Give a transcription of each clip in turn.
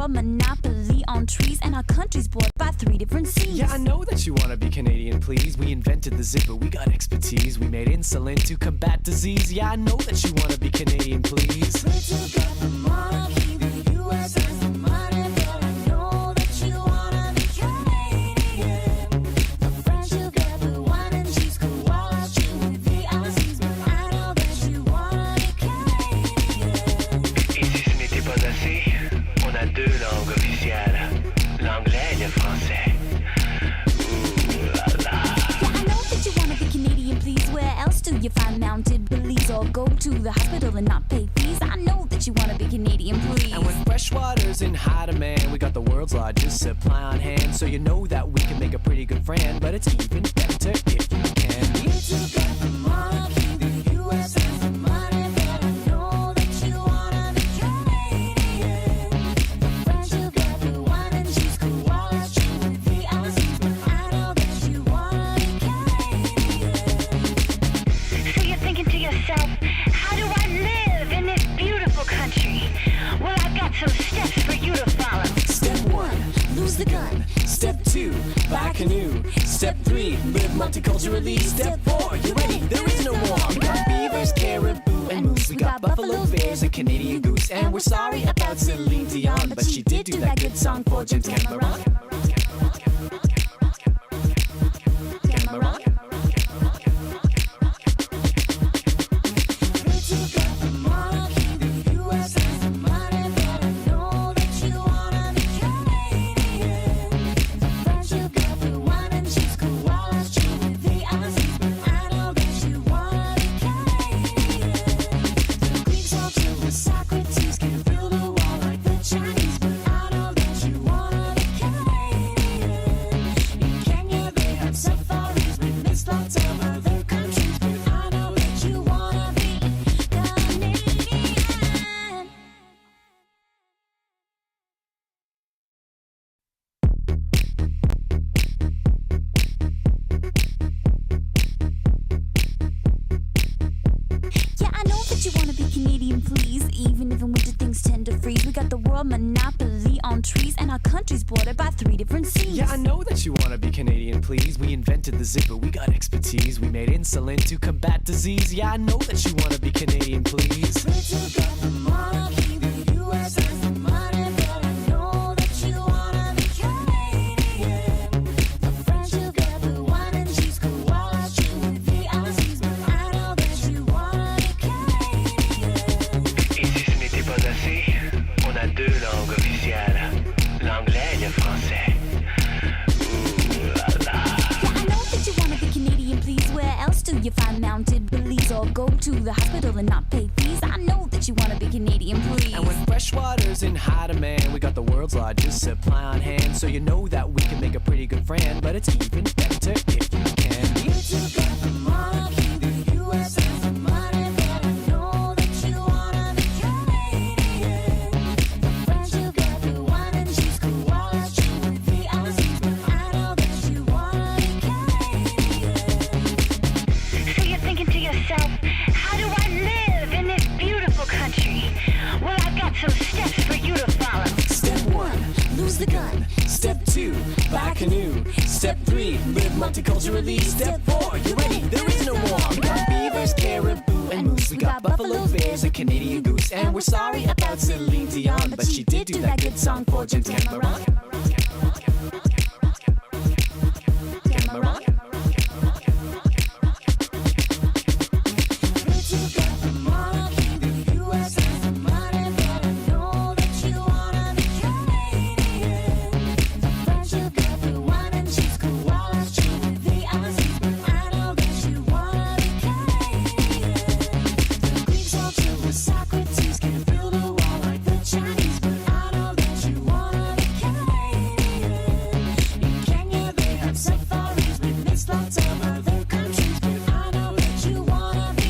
world monopoly on trees, and our country's bordered by 3 different seas. Yeah, I know that you wanna be Canadian, please. We invented the zipper, we got expertise. We made insulin to combat disease. Yeah, I know that you wanna be Canadian, please. We took out the monarchy, the U.S. has the money, but I know that you wanna be Canadian. The French will get the wine and cheese, koalas chew with the Aussies, but I know that you wanna be Canadian. Et si ce n'était pas assez, on a 2 langues officielles, l'anglais et le français. Ooh la la. Yeah, I know that you wanna be Canadian, please. Where else do you find mounted police or go to the hospital and not pay fees? I know that you wanna be Canadian, please. And when freshwater's in high demand, we got the world's largest supply on hand. So you know that we can make a pretty good friend, but it's even better if you can. We took out the monarchy, the U.S. has the money, but I know that you wanna be Canadian. The French will get the wine and cheese, koalas chew with the Aussies, but I know that you wanna be Canadian. So you're thinking to yourself, how do I live in this beautiful country? Well, I've got some steps for you to follow. Step 1, lose the gun. Step 2, buy a canoe. Step 3, live multiculturally. Step 4, you ready? There is no more. We got beavers, caribou, and moose. We got buffalo, bears, and Canadian goose. And we're sorry about Celine Dion, but she did do that good song for James Cameron. Cameron. We took out the monarchy, the U.S. has the money, but I know that you wanna be Canadian. The French will get the wine and cheese, koalas chew with the Aussies, but I know that you wanna be Canadian. The Greeks all chill with Socrates, can't build a wall like the Chinese, but I know that you wanna be Canadian. In Kenya they have safaris, we miss lots of other countries, but I know that you wanna be Canadian. Yeah, I know that you wanna be Canadian, please. Even if in winter things tend to freeze, we got the world monopoly on trees, and our country's bordered by 3 different seas. Yeah, I know that you wanna be Canadian, please. We invented the zipper, we got expertise. We made insulin to combat disease. Yeah, I know that you wanna be Canadian, please. We took out the monarchy, the U.S. has the money, but I know that you wanna be Canadian. The French will get the wine and cheese, koalas chew with the Aussies, but I know that you wanna be Canadian. Et si ce n'était pas assez, on a 2 langues officielles, l'anglais et le français. Ooh la la. Yeah, I know that you wanna be Canadian, please. Where else do you find mounted police or go to the hospital and not pay fees? I know that you wanna be Canadian, please. And when freshwater's in high demand, we got the world's largest supply on hand. So you know that we can make a pretty good friend, but it's even better if you can. We took out the monarchy, the U.S. has the money, but I know that you wanna be Canadian. The French will get the wine and cheese, koalas chew with the Aussies, but I know that you wanna be Canadian. So you're thinking to yourself, how do I live in this beautiful country? Well, I've got some steps for you to follow. Step 1, lose the gun. Step 2, buy a canoe. Step 3, live multiculturally. Step 4, you ready? There is no more. We got beavers, caribou, and moose. We got buffalo, bears, and Canadian goose. And we're sorry about Celine Dion, but she did do that good song for James Cameron. Cameron. We took out the monarchy, the U.S. has the money, but I know that you wanna be Canadian. The French will get the wine and cheese, koalas chew with the Aussies, but I know that you wanna be Canadian. The Greeks all chill with Socrates, can't build a wall like the Chinese, but I know that you wanna be Canadian. In Kenya they have safaris, we miss lots of other countries, but I know that you wanna be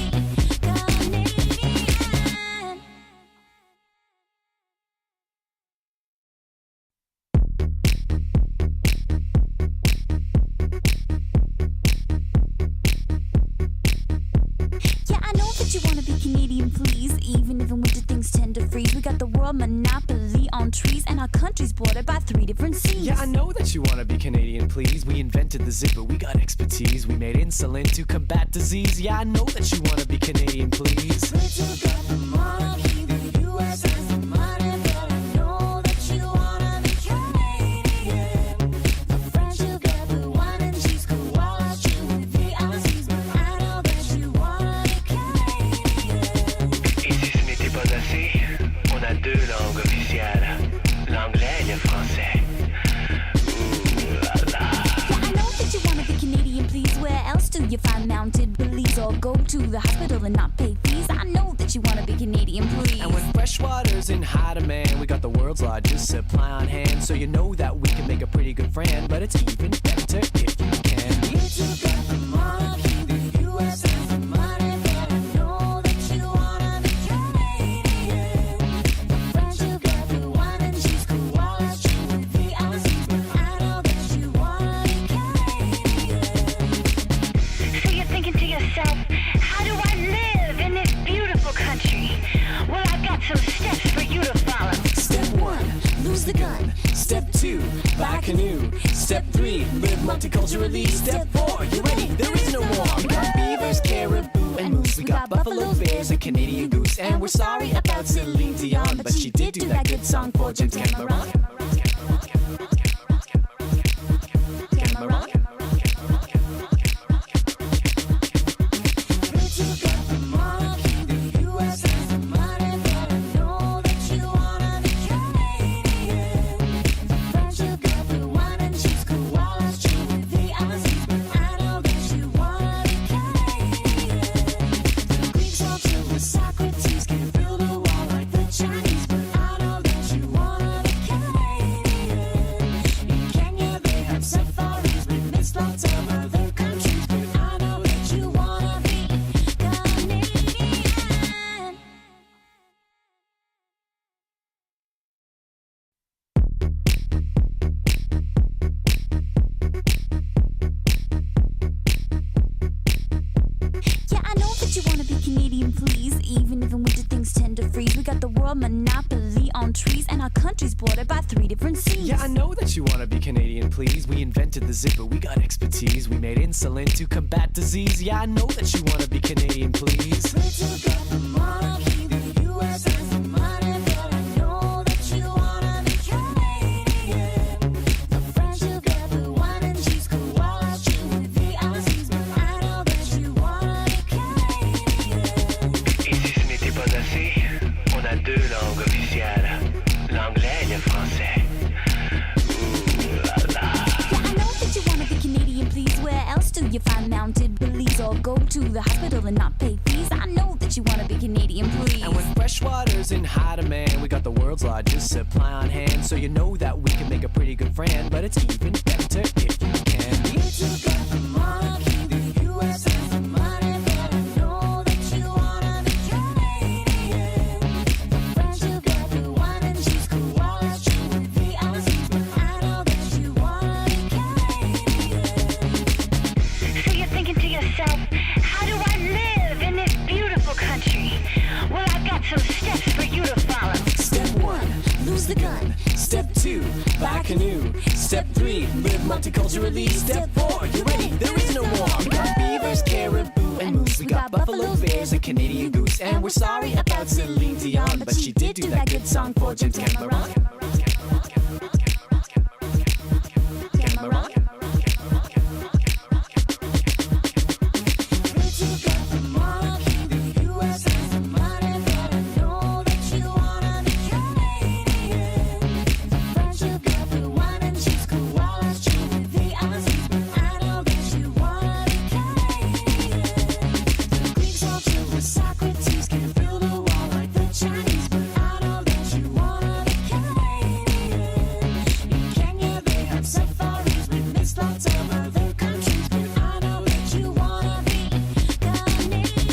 Canadian. Yeah, I know that you wanna be Canadian, please. Even if in winter things tend to freeze, we got the world world monopoly on trees, and our country's bordered by 3 different seas. Yeah, I know that you wanna be Canadian, please. We invented the zipper, we got expertise. We made insulin to combat disease. Yeah, I know that you wanna be Canadian, please. We took out the monarchy, the U.S. has the money, but I know that you wanna be Canadian. The French will get the wine and cheese, koalas chew with the Aussies, but I know that you wanna be Canadian. Et si ce n'était pas assez, on a 2 langues officielles, l'anglais et le français. Ooh la la. Yeah, I know that you wanna be Canadian, please. Where else do you find mounted police or go to the hospital and not pay fees? I know that you wanna be Canadian, please. And when fresh water's in high demand, we got the world's largest supply on hand. So you know that we can make a pretty good friend, but it's even better if you can. We took out the monarchy, the U.S. has the money, but I know that you wanna be Canadian. The French will get the wine and cheese, koalas chew with the Aussies, but I know that you wanna be Canadian. So you're thinking to yourself, how do I live in this beautiful country? Well, I've got some steps for you to follow. Step 1, lose the gun. Step 2, buy a canoe. Step 3, live multiculturally. Step 4, you ready? There is no more. We got beavers, caribou, and moose. We got buffalo, bears, and Canadian goose. And we're sorry about Celine Dion, but she did do that good song for James Cameron. Cameron. We took out the monarchy, the U.S. has the money, but I know that you wanna be Canadian. The French will get the wine and cheese, koalas chew with the Aussies, but I know that you wanna be Canadian. The Greeks all chill with Socrates, can't build a wall like the Chinese, but I know that you wanna be Canadian. In Kenya they have safaris, we miss lots of other countries, but I know that you wanna be Canadian. Yeah, I know that you wanna be Canadian, please. Even if in winter things tend to freeze, we got the world monopoly on trees, and our country's bordered by 3 different seas. Yeah, I know that you wanna be Canadian, please. We invented the zipper, we got expertise. We made insulin to combat disease. Yeah, I know that you wanna be Canadian, please. We took out the monarchy, the U.S. has the money, but I know that you wanna be Canadian. The French will get the wine and cheese, koalas chew with the Aussies, but I know that you wanna be Canadian. Et si ce n'était pas assez, on a 2 langues officielles, l'anglais et le français. Ooh la la. Yeah, I know that you wanna be Canadian, please. Where else do you find mounted police or go to the hospital and not pay fees? I know that you wanna be Canadian, please. And when fresh water's in high demand, we got the world's largest supply on hand. So you know that we can make a pretty good friend, but it's even better if you can. We took out the monarchy, the U.S. has the money, but I know that you wanna be Canadian. The French will get the wine and cheese, koalas chew with the Aussies, but I know that you wanna be Canadian. So you're thinking to yourself, how do I live in this beautiful country? Well, I've got some steps for you to follow. Step 1, lose the gun. Step 2, buy a canoe. Step 3, live multiculturally. Step 4, you ready? There is no more. We got beavers, caribou, and moose. We got buffalo, bears, and Canadian goose. And we're sorry about Celine Dion, but she did do that good song for James Cameron. Cameron. We took out the monarchy, the U.S. has the money, but I know that you wanna be Canadian. The French will get the wine and cheese, koalas chew with the Aussies, but I know that you wanna be Canadian. The Greeks all chill with Socrates, can't build a wall like the Chinese, but I know that you wanna be Canadian. In Kenya they have safaris, we miss lots of other countries, but I know that you wanna be Canadian.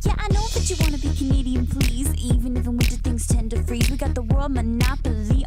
Yeah, I know that you wanna be Canadian, please. Even if in winter things tend to freeze, we got the world monopoly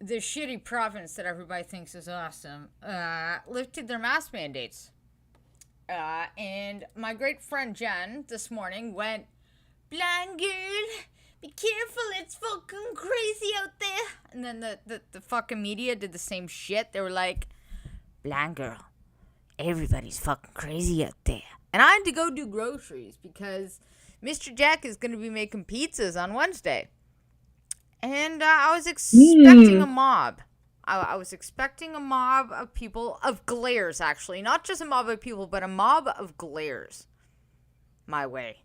the shitty province that everybody thinks is awesome, lifted their mask mandates. And my great friend Jen this morning went, "Blind girl, be careful, it's fucking crazy out there." And then the fucking media did the same shit. They were like, "Blind girl, everybody's fucking crazy out there." And I had to go do groceries because Mr. Jack is going to be making pizzas on Wednesday. And I was expecting a mob. I was expecting a mob of people, of glares actually. Not just a mob of people, but a mob of glares my way.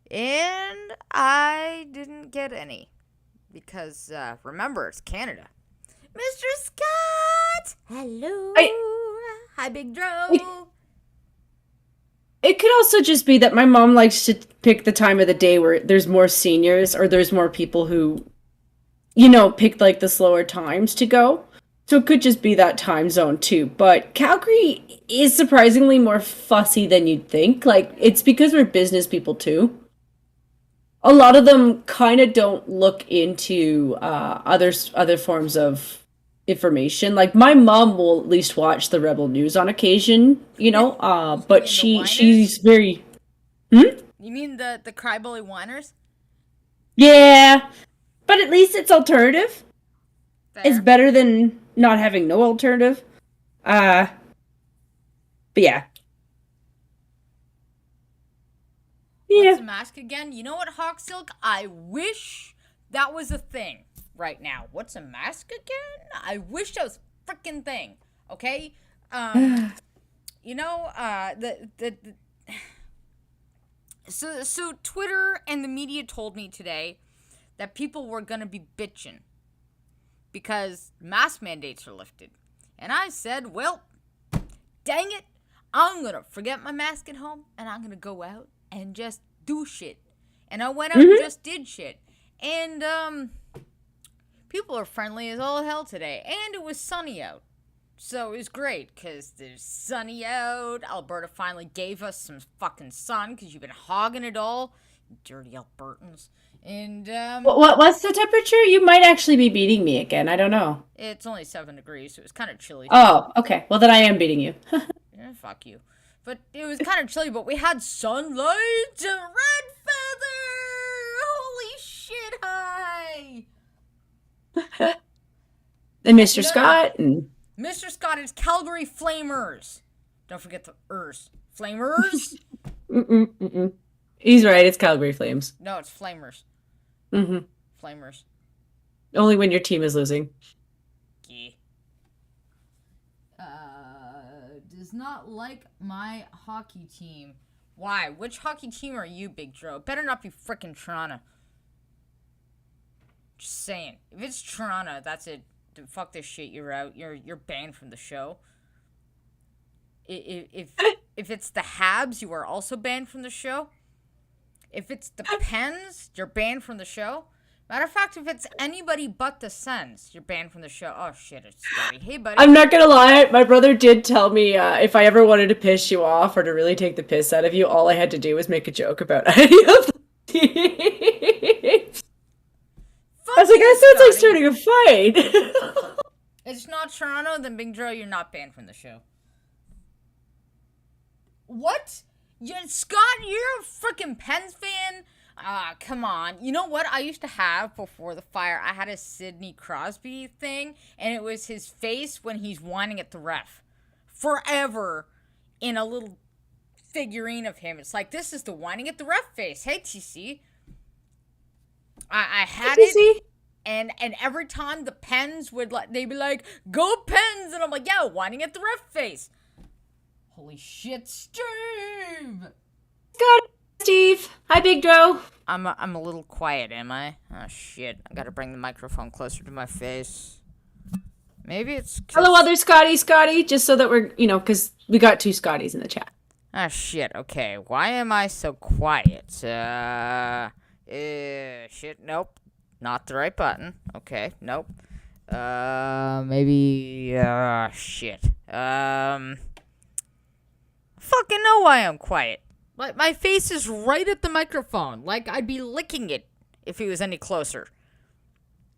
And I didn't get any. Because, remember, it's Canada. Mr. Scott! Hello! Hi, Big Dro! It could also just be that my mom likes to pick the time of the day where there's more seniors or there's more people who, pick like the slower times to go. So it could just be that time zone too. But Calgary is surprisingly more fussy than you'd think. Like, it's because we're business people too. A lot of them kind of don't look into other forms of information. Like, my mom will at least watch the Rebel News on occasion, but she's very... You mean the Crybully whiners? Yeah, but at least it's alternative. Fair. It's better than not having no alternative. But yeah. What's a mask again? You know what, Hawk Silk? I wish that was a thing right now. What's a mask again? I wish that was a freaking thing. Okay? So Twitter and the media told me today that people were gonna be bitching because mask mandates are lifted. And I said, well, dang it, I'm gonna forget my mask at home and I'm gonna go out and just do shit. And I went out and just did shit. And people are friendly as all hell today. And it was sunny out. So it was great because there's sunny out. Alberta finally gave us some fucking sun because you've been hogging it all. Dirty Albertans. And what's the temperature? You might actually be beating me again. I don't know. It's only 7 degrees, so it's kind of chilly. Oh, okay. Well, then I am beating you. Yeah, fuck you. But it was kind of chilly, but we had sunlight and red feather. Holy shit, hi. And Mr. Scott. And... Mr. Scott is Calgary Flamers. Don't forget the Ers. Flamers? He's right. It's Calgary Flames. No, it's Flamers. Flamers. Only when your team is losing. Yeah. Does not like my hockey team. Why? Which hockey team are you, Big Dro? Better not be frickin' Toronto. Just saying. If it's Toronto, that's it. Fuck this shit. You're out. You're banned from the show. If it's the Habs, you are also banned from the show. If it's the Pens, you're banned from the show. Matter of fact, if it's anybody but the Sens, you're banned from the show. Oh shit, it's Scotty. Hey buddy. I'm not gonna lie, my brother did tell me if I ever wanted to piss you off or to really take the piss out of you, all I had to do was make a joke about any of the teams. I was like, that sounds like starting a fight. It's not Toronto, then Big Joe, you're not banned from the show. What? Scott, you're a freaking Pens fan? Ah, come on. You know what I used to have before the fire? I had a Sidney Crosby thing, and it was his face when he's whining at the ref. Forever in a little figurine of him. It's like, this is the whining at the ref face. Hey, TC. I had it, and every time the Pens would, they'd be like, go Pens! And I'm like, yeah, whining at the ref face. Holy shit, Steve! Got it, Steve. Hi, Big Dro. I'm a little quiet, am I? Oh, shit. I gotta bring the microphone closer to my face. Maybe it's... Hello, other Scotty, just so that we're, because we got 2 Scotties in the chat. Ah, shit. Okay. Why am I so quiet? Shit. Nope. Not the right button. Okay. Nope. Maybe... shit. Fucking know why I'm quiet. Like, my face is right at the microphone. Like, I'd be licking it if he was any closer.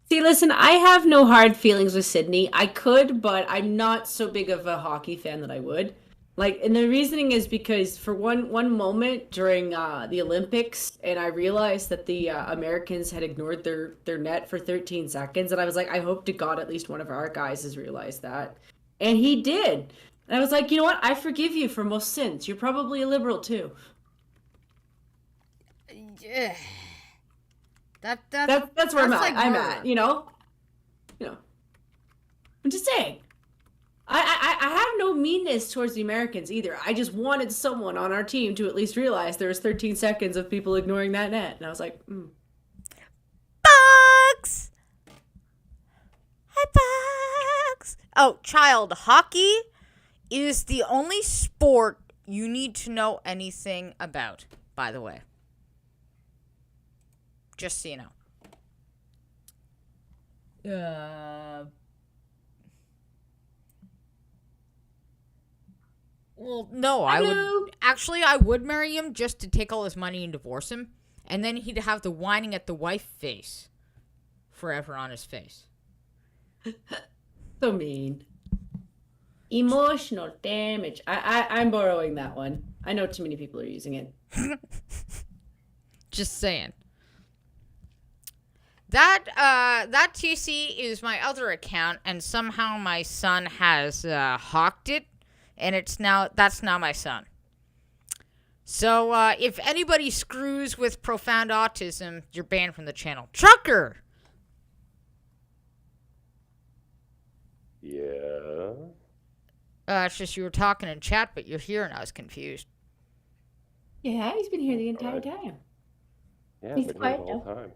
See, listen, I have no hard feelings with Sydney. I could, but I'm not so big of a hockey fan that I would. Like, and the reasoning is because for one moment during the Olympics, and I realized that the Americans had ignored their net for 13 seconds, and I was like, I hope to God at least one of our guys has realized that, and he did. And I was like, you know what? I forgive you for most sins. You're probably a liberal too. Yeah. That's where I'm at. like I'm rude. at. You know. I'm just saying. I have no meanness towards the Americans either. I just wanted someone on our team to at least realize there was 13 seconds of people ignoring that net, and I was like, Bugs! Hi, Bugs! Oh, child, hockey is the only sport you need to know anything about, by the way. Just so you know. Well, no, I would marry him just to take all his money and divorce him, and then he'd have the whining at the wife face forever on his face. so mean. Emotional damage. I'm borrowing that one. I know too many people are using it. Just saying. That TC is my other account, and somehow my son has hawked it, and that's now my son. So if anybody screws with profound autism, you're banned from the channel. Trucker. Yeah. It's just you were talking in chat, but you're here, and I was confused. Yeah, he's been here the entire time. Yeah, He's I've been here quiet the whole now. time.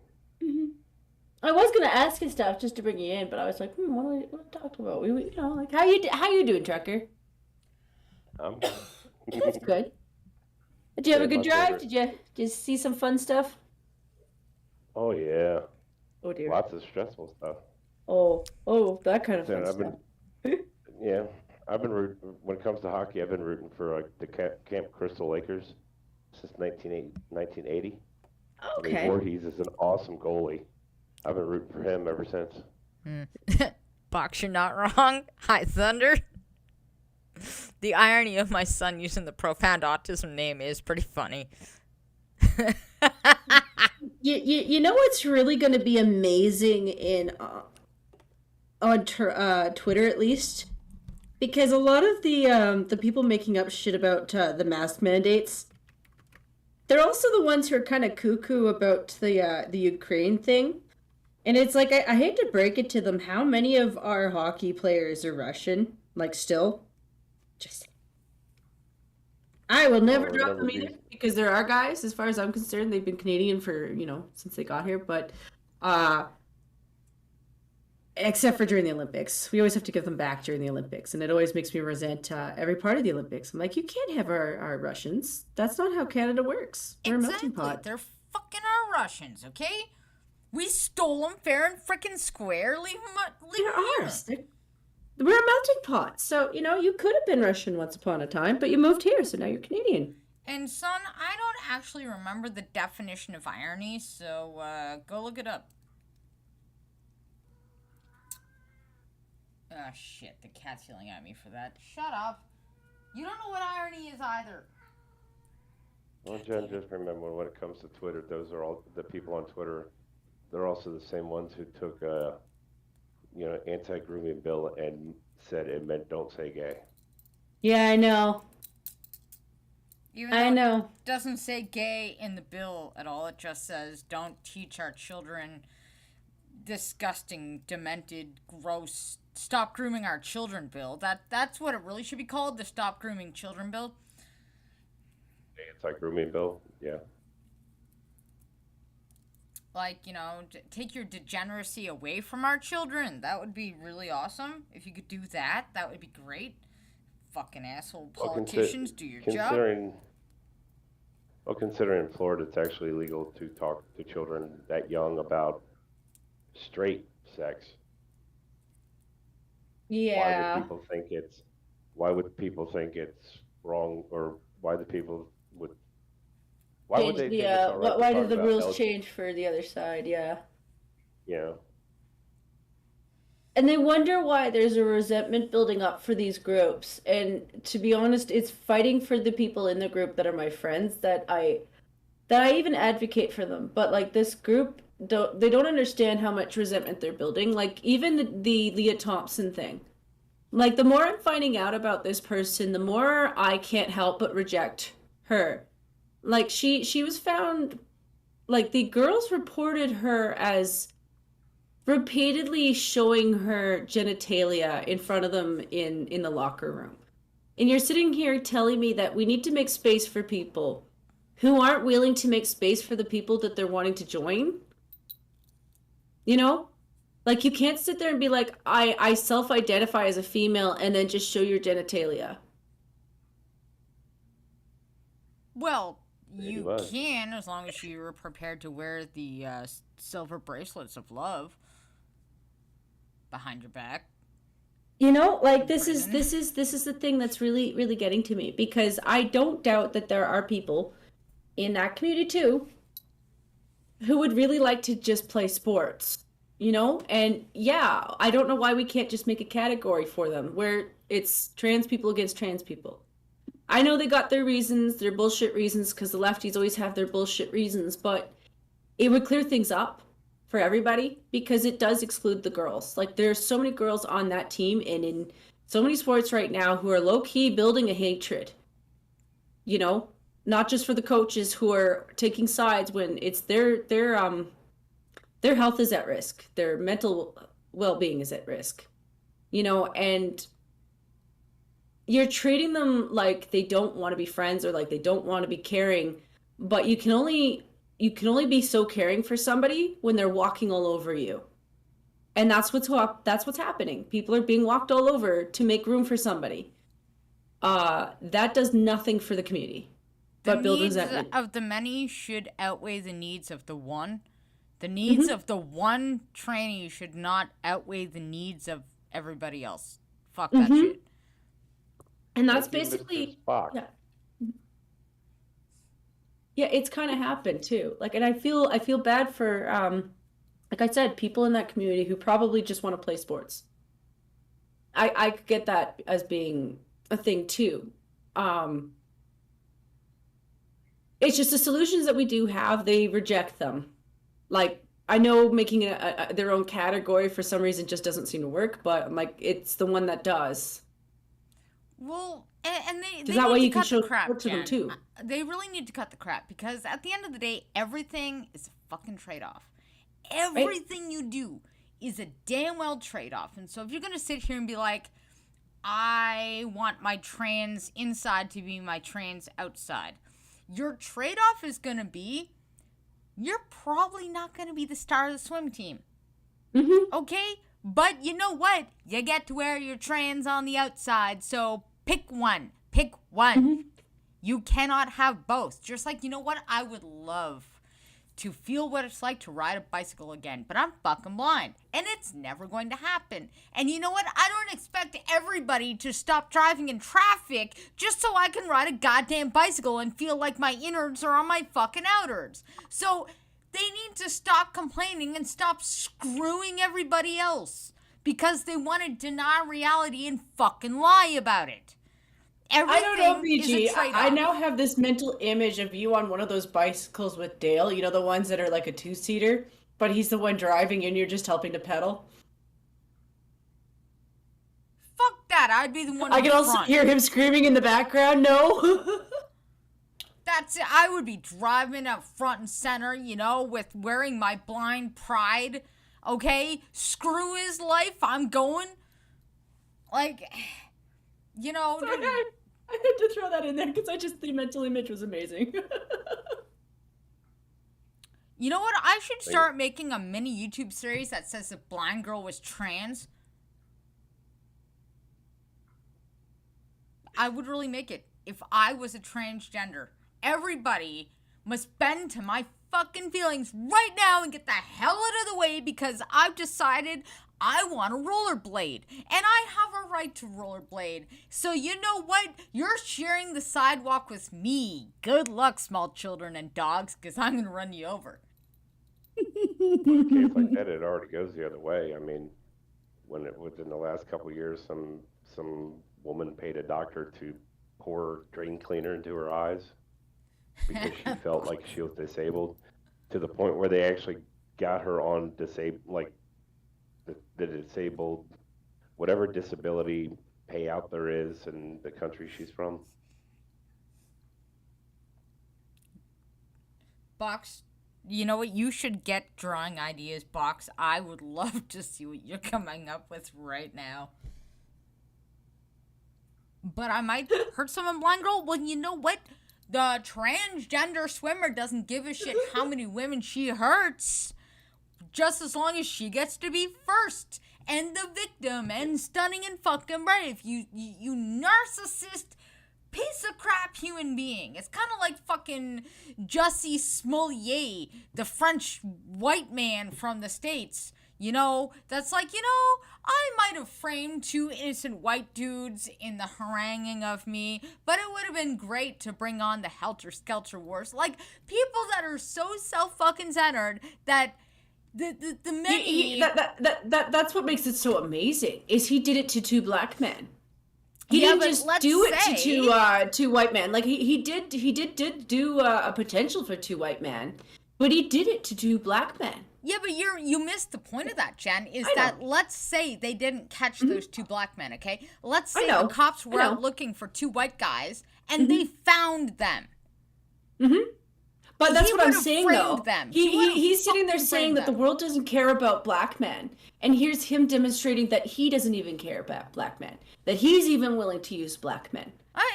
I was gonna ask his stuff just to bring you in, but I was like, what do we talk about? Like how you doing, Trucker? That's good. Did you have a good drive? Did you just see some fun stuff? Oh yeah. Oh dear. Lots of stressful stuff. Oh, that kind of fun I've stuff. Yeah, I've been rooting when it comes to hockey. I've been rooting for the Camp Crystal Lakers since 1980. Okay. Voorhees is an awesome goalie. I've been rooting for him ever since. Box, you're not wrong. Hi, Thunder. The irony of my son using the profound autism name is pretty funny. You know what's really going to be amazing in on Twitter at least, because a lot of the people making up shit about the mask mandates, they're also the ones who are kind of cuckoo about the Ukraine thing. And it's like, I hate to break it to them, how many of our hockey players are Russian? Like, still? Just I will never drop them either, because there are guys, as far as I'm concerned, they've been Canadian for, since they got here, but except for during the Olympics. We always have to give them back during the Olympics, and it always makes me resent every part of the Olympics. I'm like, you can't have our Russians. That's not how Canada works. We're a melting pot. They're fucking our Russians, okay? We stole them fair and frickin' square. Leave them They're ours. We're a melting pot. So, you could have been Russian once upon a time, but you moved here, so now you're Canadian. And son, I don't actually remember the definition of irony, so go look it up. Oh shit, the cat's yelling at me for that. Shut up. You don't know what irony is either. Well, Jen, just remember when it comes to Twitter, those are all the people on Twitter. They're also the same ones who took anti-grooming bill and said it meant don't say gay. Yeah, I know. Even though it doesn't say gay in the bill at all. It just says don't teach our children disgusting, demented, gross, stop grooming our children bill. That's what it really should be called, the Stop Grooming Children bill. Anti-grooming bill, yeah. Like, take your degeneracy away from our children. That would be really awesome. If you could do that, that would be great. Fucking asshole politicians, do your job. Considering in Florida it's actually illegal to talk to children that young about straight sex. Yeah. Why would people think it's wrong, or why would they think why did the rules change for the other side? Yeah. Yeah. And they wonder why there's a resentment building up for these groups. And to be honest, it's fighting for the people in the group that are my friends that I even advocate for them. But like this group don't understand how much resentment they're building. Like even the Leah Thompson thing. Like the more I'm finding out about this person, the more I can't help but reject her. Like she was found, like the girls reported her as repeatedly showing her genitalia in front of them in the locker room. And you're sitting here telling me that we need to make space for people who aren't willing to make space for the people that they're wanting to join? You know? Like you can't sit there and be like, I self-identify as a female and then just show your genitalia. Well, Pretty you much. can as long as you're prepared to wear the silver bracelets of love behind your back. You know, like Prison. this is the thing that's really really getting to me because I don't doubt that there are people in that community too who would really like to just play sports, you know? And yeah, I don't know why we can't just make a category for them where it's trans people against trans people. I know they got their reasons, their bullshit reasons, because the lefties always have their bullshit reasons, but it would clear things up for everybody because it does exclude the girls. Like there's so many girls on that team and in so many sports right now who are low key building a hatred, you know, not just for the coaches who are taking sides when it's their health is at risk, their mental well-being is at risk, you know, and you're treating them like they don't want to be friends or like they don't want to be caring, but you can only be so caring for somebody when they're walking all over you. And that's what's happening. People are being walked all over to make room for somebody. That does nothing for the community The but build needs resentment. of the many should outweigh the needs of the one. The needs of the one tranny should not outweigh the needs of everybody else. Fuck that shit. And that's Thank you, Mr. basically Spock. yeah. Yeah, it's kind of happened too. Like, and I feel bad for like I said, people in that community who probably just want to play sports. I could get that as being a thing too. Um, it's just the solutions that we do have, they reject them. Like I know making their own category for some reason just doesn't seem to work, but I'm like it's the one that does. Well, and they Because that need way to you can cut the show crap, support to them Jen. too. They really need to cut the crap because at the end of the day, everything is a fucking trade off. Everything you do is a damn well trade off. And so if you're going to sit here and be like, I want my trans inside to be my trans outside, your trade off is going to be you're probably not going to be the star of the swim team. Okay? But you know what? You get to wear your trans on the outside, so pick one. Pick one. You cannot have both. Just like, you know what? I would love to feel what it's like to ride a bicycle again, but I'm fucking blind. And it's never going to happen. And you know what? I don't expect everybody to stop driving in traffic just so I can ride a goddamn bicycle and feel like my innards are on my fucking outwards. So they need to stop complaining and stop screwing everybody else because they want to deny reality and fucking lie about it. I don't know, Everything is BG. a trade-off. I now have this mental image of you on one of those bicycles with Dale, you know, the ones that are like a two-seater, but he's the one driving and you're just helping to pedal. Fuck that. I'd be the one I in can also front. hear him screaming in the background. No. That's it. I would be driving up front and center, you know, with wearing my blind pride. Okay? Screw his life. I'm going. Like, you know. I had to throw that in there because the mental image was amazing. You know what? I should start making a mini YouTube series that says the blind girl was trans. I would really make it if I was a transgender. Everybody must bend to my fucking feelings right now and get the hell out of the way because I've decided I want to rollerblade. And I have a right to rollerblade. So you know what? You're sharing the sidewalk with me. Good luck, small children and dogs, because I'm going to run you over. In a case like that, it already goes the other way. I mean, within the last couple of years, some woman paid a doctor to pour drain cleaner into her eyes because she felt like she was disabled, to the point where they actually got her on the disabled, whatever disability payout there is in the country she's from. Box, you know what? You should get drawing ideas, Box. I would love to see what you're coming up with right now. But I might hurt someone, blind girl. Well, you know what? The transgender swimmer doesn't give a shit how many women she hurts, just as long as she gets to be first and the victim and stunning and fucking brave. You narcissist piece of crap human being. It's kind of like fucking Jussie Smollett, the French white man from the States. You know, that's like, I might have framed 2 innocent white dudes in the haranguing of me, but it would have been great to bring on the Helter Skelter Wars. Like, people that are so self-fucking-centered that the many... That's what makes it so amazing, is he did it to 2 black men. He didn't just do it to 2 white men. Like, he did do a potential for 2 white men, but he did it to 2 black men. Yeah, but you missed the point of that, Jen, is that let's say they didn't catch those 2 black men, okay? Let's say the cops were out looking for 2 white guys, and they found them. But that's what I'm saying, though. Them. He's sitting there saying that the world doesn't care about black men. And here's him demonstrating that he doesn't even care about black men. That he's even willing to use black men.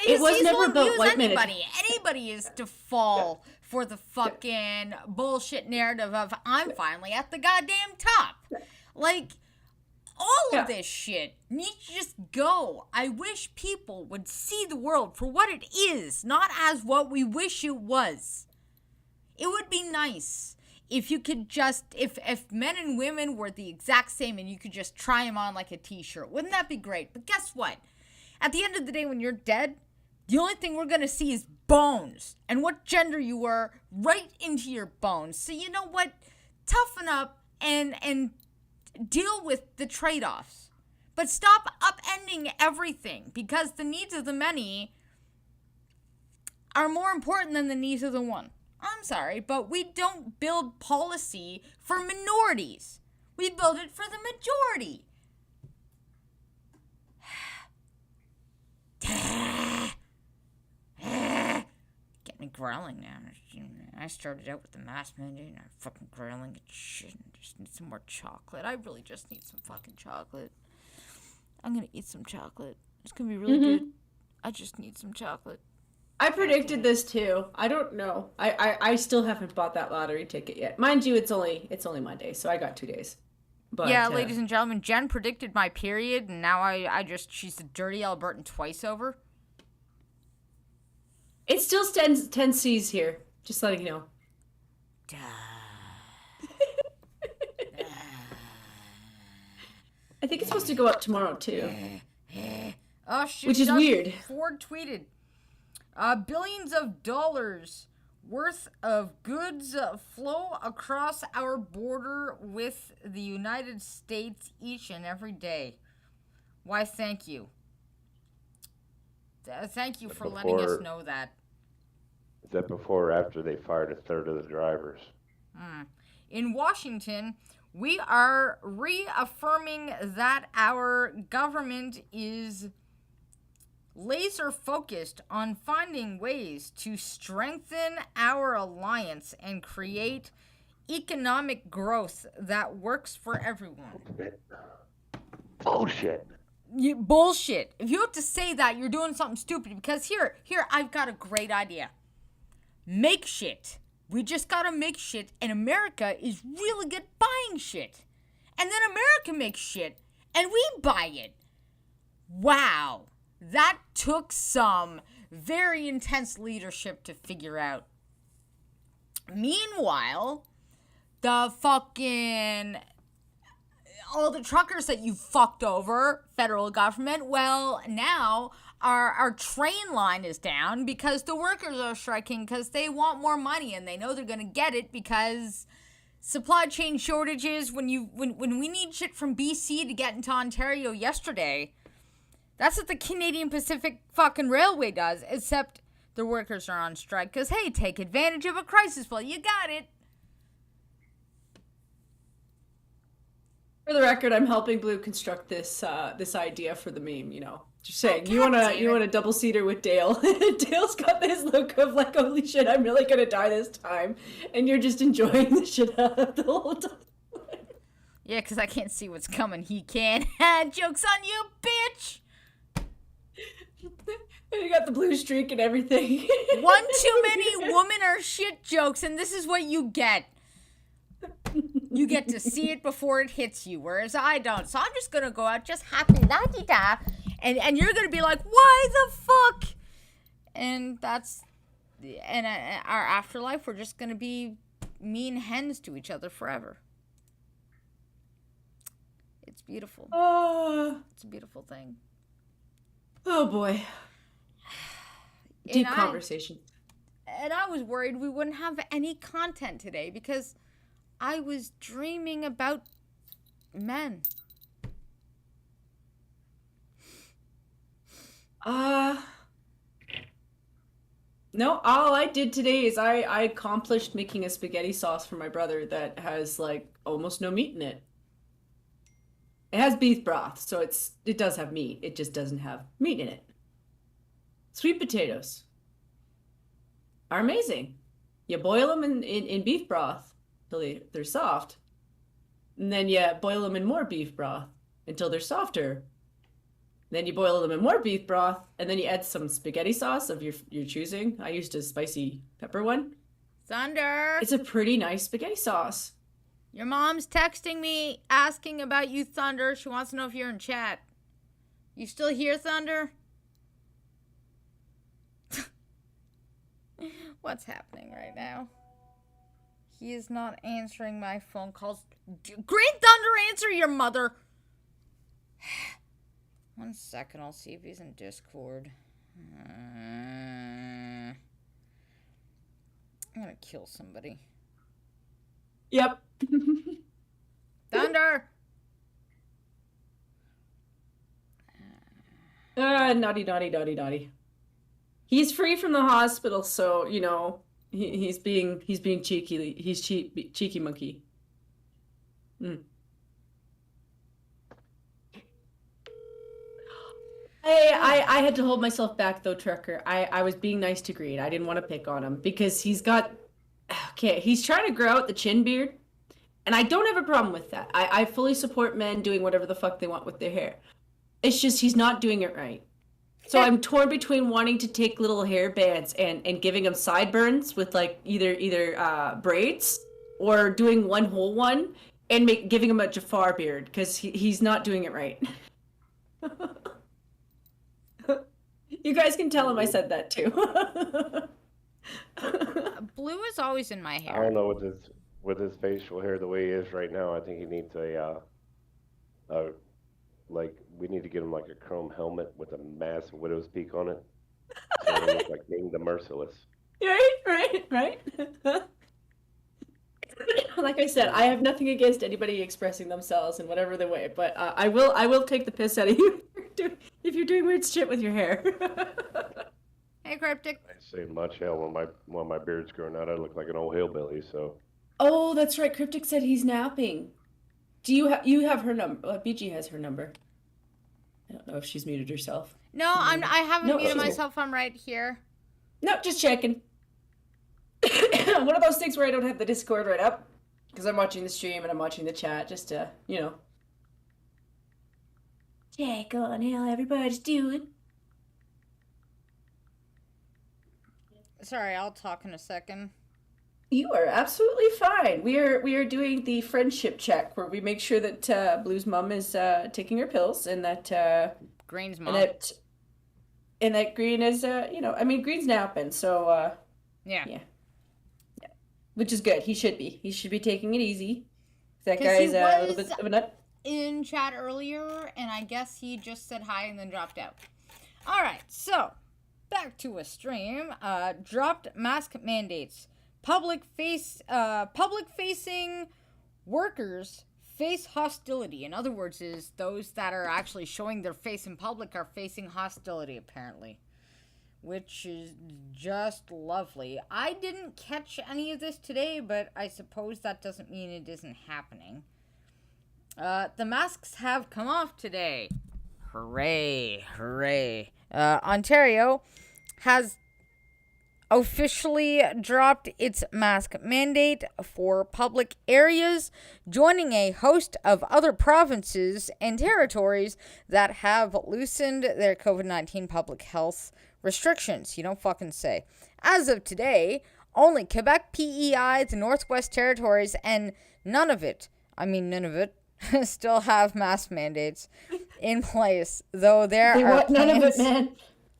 It was never about white men. Anybody is to fall for the fucking bullshit narrative of I'm finally at the goddamn top. Like, all of this shit needs to just go. I wish people would see the world for what it is, not as what we wish it was. It would be nice if you could just, if men and women were the exact same and you could just try them on like a t-shirt. Wouldn't that be great? But guess what? At the end of the day, when you're dead, the only thing we're going to see is bones and what gender you were right into your bones. So you know what? Toughen up and deal with the trade-offs. But stop upending everything, because the needs of the many are more important than the needs of the one. I'm sorry, but we don't build policy for minorities. We build it for the majority. Get me growling now. I started out with the mask mandate and I'm fucking growling at shit. I just need some more chocolate. I really just need some fucking chocolate. I'm gonna eat some chocolate. It's gonna be really good. I just need some chocolate. I predicted this too. I don't know. I still haven't bought that lottery ticket yet. Mind you, it's only Monday, so I got 2 days. But yeah, ladies and gentlemen, Jen predicted my period, and now she's the dirty Albertan twice over. It still stands 10 C's here. Just letting you know. I think it's supposed to go up tomorrow too. Oh shit! Which is weird. Ford tweeted, billions of dollars worth of goods flow across our border with the United States each and every day. Why, thank you. Thank you for letting us know that. Is that before or after they fired a third of the drivers? In Washington, we are reaffirming that our government is laser focused on finding ways to strengthen our alliance and create economic growth that works for everyone. Bullshit. Bullshit. If you have to say that, you're doing something stupid, because here, I've got a great idea. Make shit. We just gotta make shit, and America is really good at buying shit. And then America makes shit, and we buy it. Wow. That took some very intense leadership to figure out. Meanwhile, the fucking... all the truckers that you fucked over, federal government, well, now our train line is down because the workers are striking because they want more money and they know they're going to get it because supply chain shortages, when we need shit from BC to get into Ontario yesterday. That's what the Canadian Pacific fucking Railway does, except the workers are on strike because, hey, take advantage of a crisis while you got it. For the record, I'm helping Blue construct this this idea for the meme, you know. Just saying, you want a double seater with Dale. Dale's got this look of like, holy shit, I'm really gonna die this time, and you're just enjoying the shit out of the whole time. Yeah, because I can't see what's coming. He can. Joke's on you, bitch! And you got the blue streak and everything. One too many woman or shit jokes, and this is what you get. You get to see it before it hits you, whereas I don't. So I'm just gonna go out just happy la-di-da, and you're gonna be like, why the fuck? And that's, and our afterlife, we're just gonna be mean hens to each other forever. It's beautiful. It's a beautiful thing. Oh boy. Deep conversation. And I was worried we wouldn't have any content today because I was dreaming about men. No, all I did today is I accomplished making a spaghetti sauce for my brother that has like almost no meat in it. It has beef broth, so it does have meat. It just doesn't have meat in it. Sweet potatoes are amazing. You boil them in beef broth till they're soft. And then you boil them in more beef broth until they're softer. Then you boil them in more beef broth, and then you add some spaghetti sauce of your choosing. I used a spicy pepper one. Thunder! It's a pretty nice spaghetti sauce. Your mom's texting me asking about you, Thunder. She wants to know if you're in chat. You still here, Thunder? What's happening right now? He is not answering my phone calls. Green Thunder, answer your mother! 1 second, I'll see if he's in Discord. I'm gonna kill somebody. Yep. Thunder! Naughty. He's free from the hospital, so you know he's being cheeky. He's cheeky monkey. I had to hold myself back though, Trucker. I was being nice to Green. I didn't want to pick on him because he's trying to grow out the chin beard, and I don't have a problem with that. I fully support men doing whatever the fuck they want with their hair. It's just he's not doing it right. So I'm torn between wanting to take little hair bands and giving him sideburns with like either braids or doing one whole one and giving him a Jafar beard because he's not doing it right. You guys can tell him I said that too. Blue is always in my hair. I don't know with his facial hair the way he is right now. I think he needs we need to get him like a chrome helmet with a massive widow's peak on it. So he looks like King the Merciless. Right. Like I said, I have nothing against anybody expressing themselves in whatever the way, but I will take the piss out of you if you're doing weird shit with your hair. Hey, Cryptic. I say much. Hell, when my beard's growing out, I look like an old hillbilly. So. Oh, that's right. Cryptic said he's napping. Do you have her number? BG has her number. I don't know if she's muted herself. No, I haven't No, muted myself. I'm right here. No, just checking. One of those things where I don't have the Discord right up because I'm watching the stream and I'm watching the chat just to, you know, check on how everybody's doing. Sorry, I'll talk in a second. You are absolutely fine. We are doing the friendship check where we make sure that Blue's mom is taking her pills and that Green's mom. And that Green is Green's napping, so yeah. Which is good. He should be taking it easy. That guy's a little bit of a nut. In chat earlier, and I guess he just said hi and then dropped out. All right, so back to a stream. Dropped mask mandates. public-facing workers face hostility. In other words, is those that are actually showing their face in public are facing hostility, apparently, which is just lovely. I didn't catch any of this today, but I suppose that doesn't mean it isn't happening. The masks have come off today. Hooray, hooray. Ontario has officially dropped its mask mandate for public areas, joining a host of other provinces and territories that have loosened their COVID-19 public health restrictions. You don't fucking say. As of today, only Quebec, PEI, the Northwest Territories, and none of it, still have mask mandates in place, though They want none of it, man.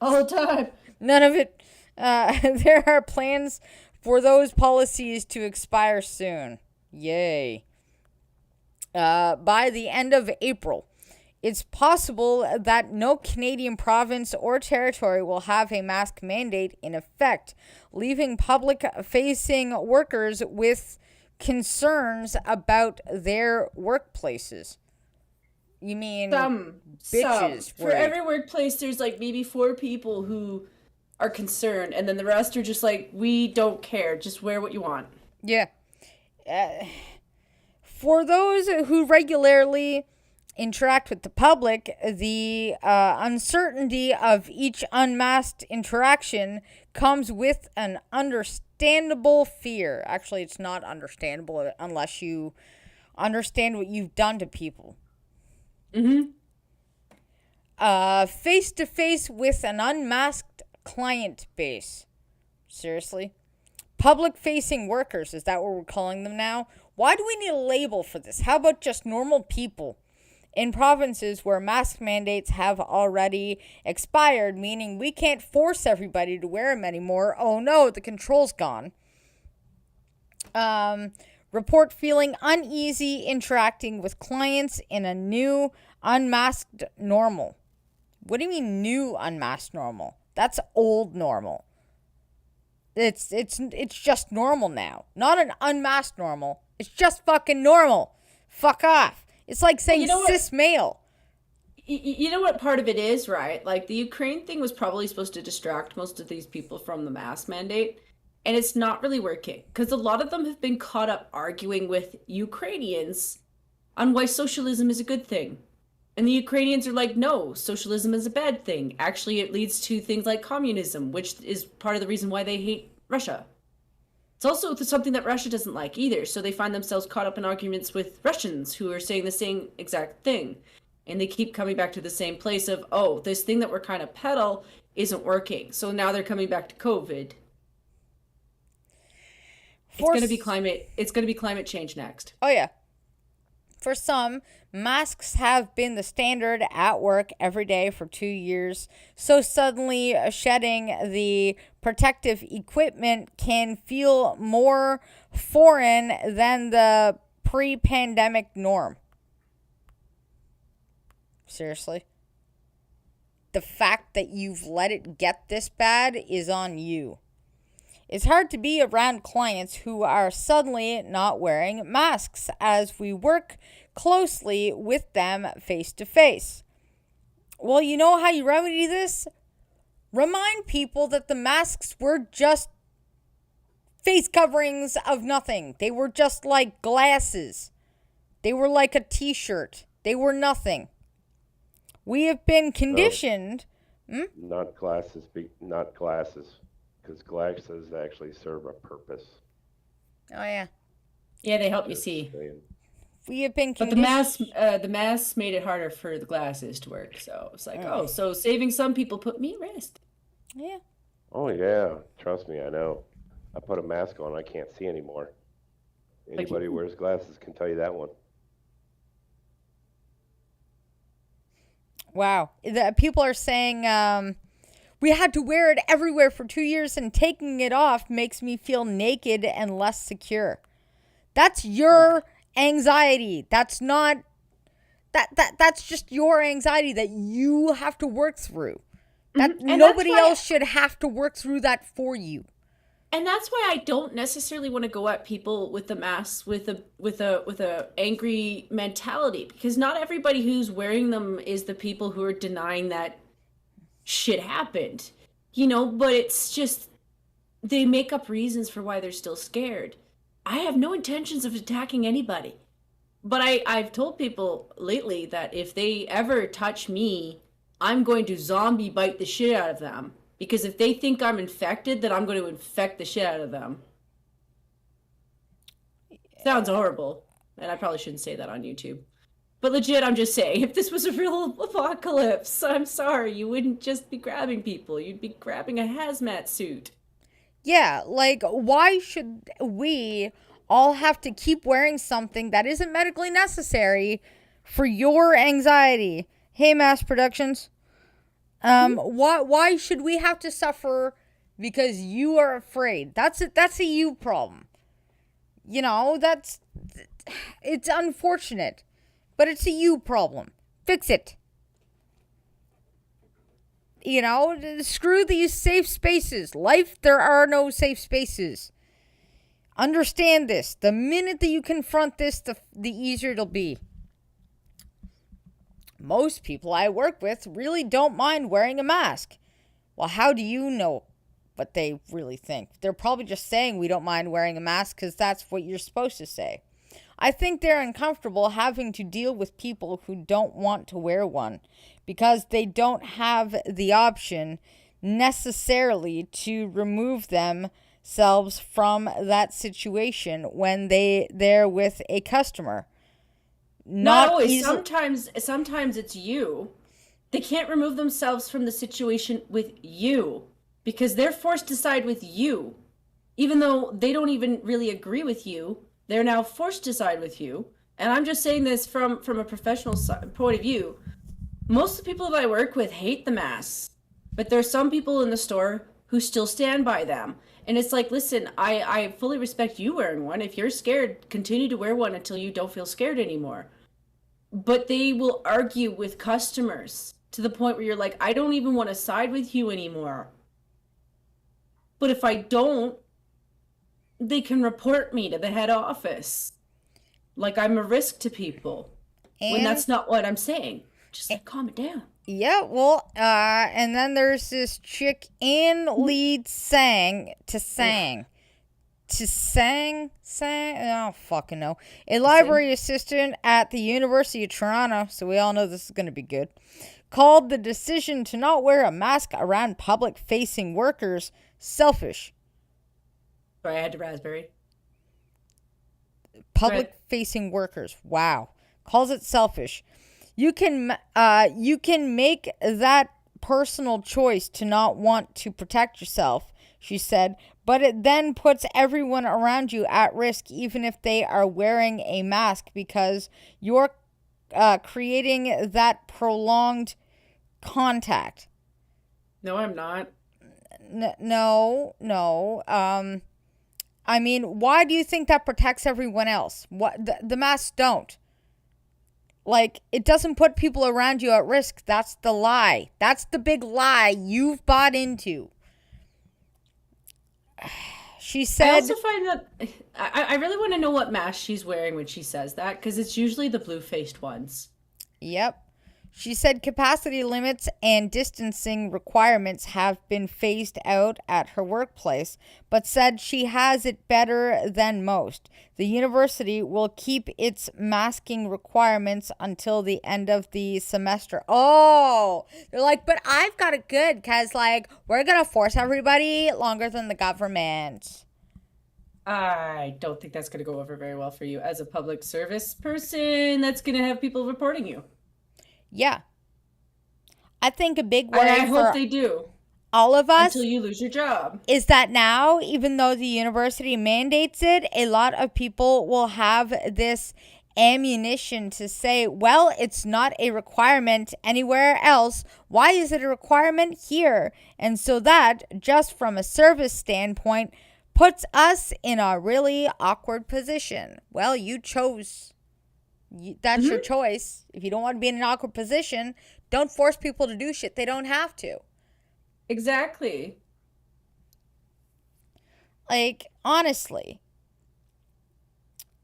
All the time. None of it. There are plans for those policies to expire soon. Yay. By the end of April, it's possible that no Canadian province or territory will have a mask mandate in effect, leaving public-facing workers with concerns about their workplaces. You mean bitches? For every workplace, there's like maybe 4 people who are concerned, and then the rest are just like, we don't care, just wear what you want. Yeah. For those who regularly interact with the public, the uncertainty of each unmasked interaction comes with an understandable fear. Actually, it's not understandable unless you understand what you've done to people. Face-to-face with an unmasked client base. Seriously? Public-facing workers, is that what we're calling them now? Why do we need a label for this? How about just normal people? In provinces where mask mandates have already expired, meaning we can't force everybody to wear them anymore. Oh no, the control's gone. Report feeling uneasy interacting with clients in a new unmasked normal. What do you mean new unmasked normal? That's old normal. It's just normal now. Not an unmasked normal. It's just fucking normal. Fuck off. It's like saying cis male. You know what part of it is, right? Like, the Ukraine thing was probably supposed to distract most of these people from the mask mandate. And it's not really working. Because a lot of them have been caught up arguing with Ukrainians on why socialism is a good thing. And the Ukrainians are like, no, socialism is a bad thing. Actually, it leads to things like communism, which is part of the reason why they hate Russia. It's also something that Russia doesn't like either. So they find themselves caught up in arguments with Russians who are saying the same exact thing. And they keep coming back to the same place of, oh, this thing that we're kind of peddle isn't working. So now they're coming back to COVID. It's going to be climate change next. Oh, yeah. For some, masks have been the standard at work every day for 2 years, so suddenly shedding the protective equipment can feel more foreign than the pre-pandemic norm. Seriously? The fact that you've let it get this bad is on you. It's hard to be around clients who are suddenly not wearing masks as we work closely with them face to face. Well, you know how you remedy this? Remind people that the masks were just face coverings of nothing. They were just like glasses. They were like a t-shirt. They were nothing. We have been conditioned. Not glasses, because glasses actually serve a purpose. Oh, yeah. Yeah, they help you see. We have been But the masks made it harder for the glasses to work. So it's like, so saving some people put me at rest. Yeah. Oh, yeah. Trust me, I know. I put a mask on, I can't see anymore. Anybody who wears glasses can tell you that one. Wow. People are saying we had to wear it everywhere for 2 years, and taking it off makes me feel naked and less secure. That's your anxiety. That's not that's just your anxiety that you have to work through. That nobody else should have to work through that for you. and that's why I don't necessarily want to go at people with the masks with a angry mentality, because not everybody who's wearing them is the people who are denying that shit happened. But it's just they make up reasons for why they're still scared. I have no intentions of attacking anybody. But I've told people lately that if they ever touch me, I'm going to zombie bite the shit out of them. Because if they think I'm infected, then I'm going to infect the shit out of them. Sounds horrible. And I probably shouldn't say that on YouTube. But legit, I'm just saying, if this was a real apocalypse, I'm sorry, you wouldn't just be grabbing people. You'd be grabbing a hazmat suit. Yeah, like, why should we all have to keep wearing something that isn't medically necessary for your anxiety? Hey, Mass Productions. Why should we have to suffer because you are afraid? That's a you problem. It's unfortunate, but it's a you problem. Fix it. Screw these safe spaces. Life, there are no safe spaces. Understand this. The minute that you confront this, the easier it'll be. Most people I work with really don't mind wearing a mask. Well, how do you know what they really think? They're probably just saying we don't mind wearing a mask because that's what you're supposed to say. I think they're uncomfortable having to deal with people who don't want to wear one because they don't have the option necessarily to remove themselves from that situation when they're with a customer. Not always. Sometimes it's you. They can't remove themselves from the situation with you because they're forced to side with you. Even though they don't even really agree with you, they're now forced to side with you. And I'm just saying this from a professional point of view. Most of the people that I work with hate the masks, but there's some people in the store who still stand by them. And it's like, listen, I fully respect you wearing one. If you're scared, continue to wear one until you don't feel scared anymore. But they will argue with customers to the point where you're like, I don't even want to side with you anymore. But if I don't, they can report me to the head office. Like I'm a risk to people. When that's not what I'm saying. Just like, calm it down. Yeah, well, and then there's this chick in lead sang, I don't fucking know. A library assistant at the University of Toronto, so we all know this is going to be good, called the decision to not wear a mask around public-facing workers selfish. Sorry, I had to raspberry. Public-facing workers, wow. Calls it selfish. You can make that personal choice to not want to protect yourself, she said, but it then puts everyone around you at risk, even if they are wearing a mask, because you're creating that prolonged contact. No, I'm not. No. I mean, why do you think that protects everyone else? What the masks don't. Like, it doesn't put people around you at risk. That's the lie. That's the big lie you've bought into. She said... I also find that... I really want to know what mask she's wearing when she says that, because it's usually the blue-faced ones. Yep. She said capacity limits and distancing requirements have been phased out at her workplace, but said she has it better than most. The university will keep its masking requirements until the end of the semester. Oh, they're like, but I've got it good because, like, we're going to force everybody longer than the government. I don't think that's going to go over very well for you. As a public service person, that's going to have people reporting you. Yeah. I think a big worry I hope they do. All of us until you lose your job is that now, even though the university mandates it, a lot of people will have this ammunition to say, well, it's not a requirement anywhere else. Why is it a requirement here? And so that, just from a service standpoint, puts us in a really awkward position. Well, you chose. That's your choice. If you don't want to be in an awkward position, don't force people to do shit they don't have to. Exactly. Like, honestly.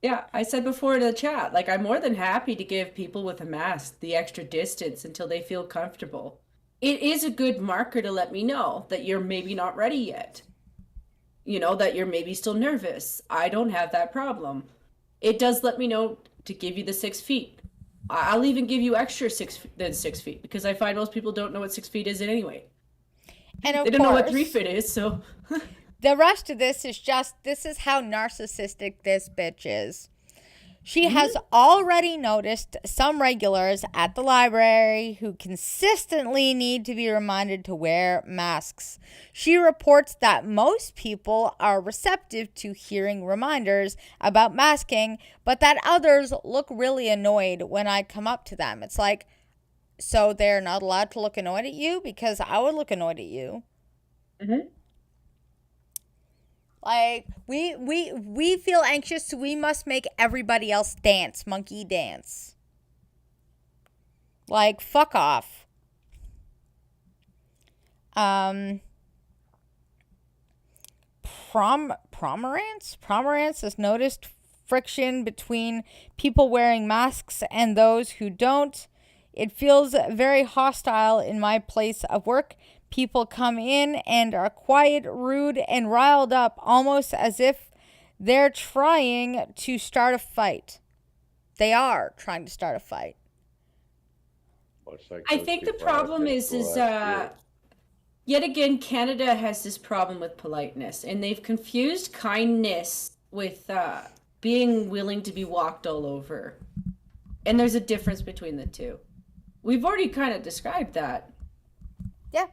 Yeah, I said before in the chat, like I'm more than happy to give people with a mask the extra distance until they feel comfortable. It is a good marker to let me know that you're maybe not ready yet. You know, that you're maybe still nervous. I don't have that problem. It does let me know to give you the 6 feet. I'll even give you extra 6 feet because I find most people don't know what 6 feet is anyway. And of They don't know what course, 3 feet is, so the rest of this is just, this is how narcissistic this bitch is. She has already noticed some regulars at the library who consistently need to be reminded to wear masks. She reports that most people are receptive to hearing reminders about masking, but that others look really annoyed when I come up to them. It's like, so they're not allowed to look annoyed at you? Because I would look annoyed at you. Like, we feel anxious, so we must make everybody else dance, monkey dance. Like, fuck off. Pomerantz has noticed friction between people wearing masks and those who don't. It feels very hostile in my place of work. People come in and are quiet, rude, and riled up, almost as if they're trying to start a fight. They are trying to start a fight. Much like I those think the people I had problem in is school last year. yet again, Canada has this problem with politeness, and they've confused kindness with being willing to be walked all over. And there's a difference between the two. We've already kind of described that. Yeah.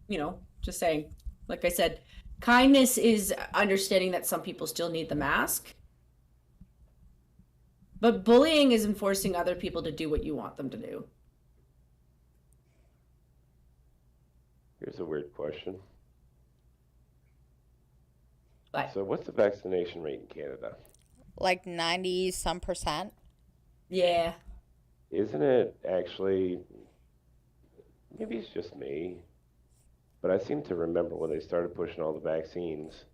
You know, just saying. Like I said, kindness is understanding that some people still need the mask. But bullying is enforcing other people to do what you want them to do. Here's a weird question. But So, what's the vaccination rate in Canada? Like 90% yeah. Isn't it actually, maybe it's just me, but I seem to remember when they started pushing all the vaccines,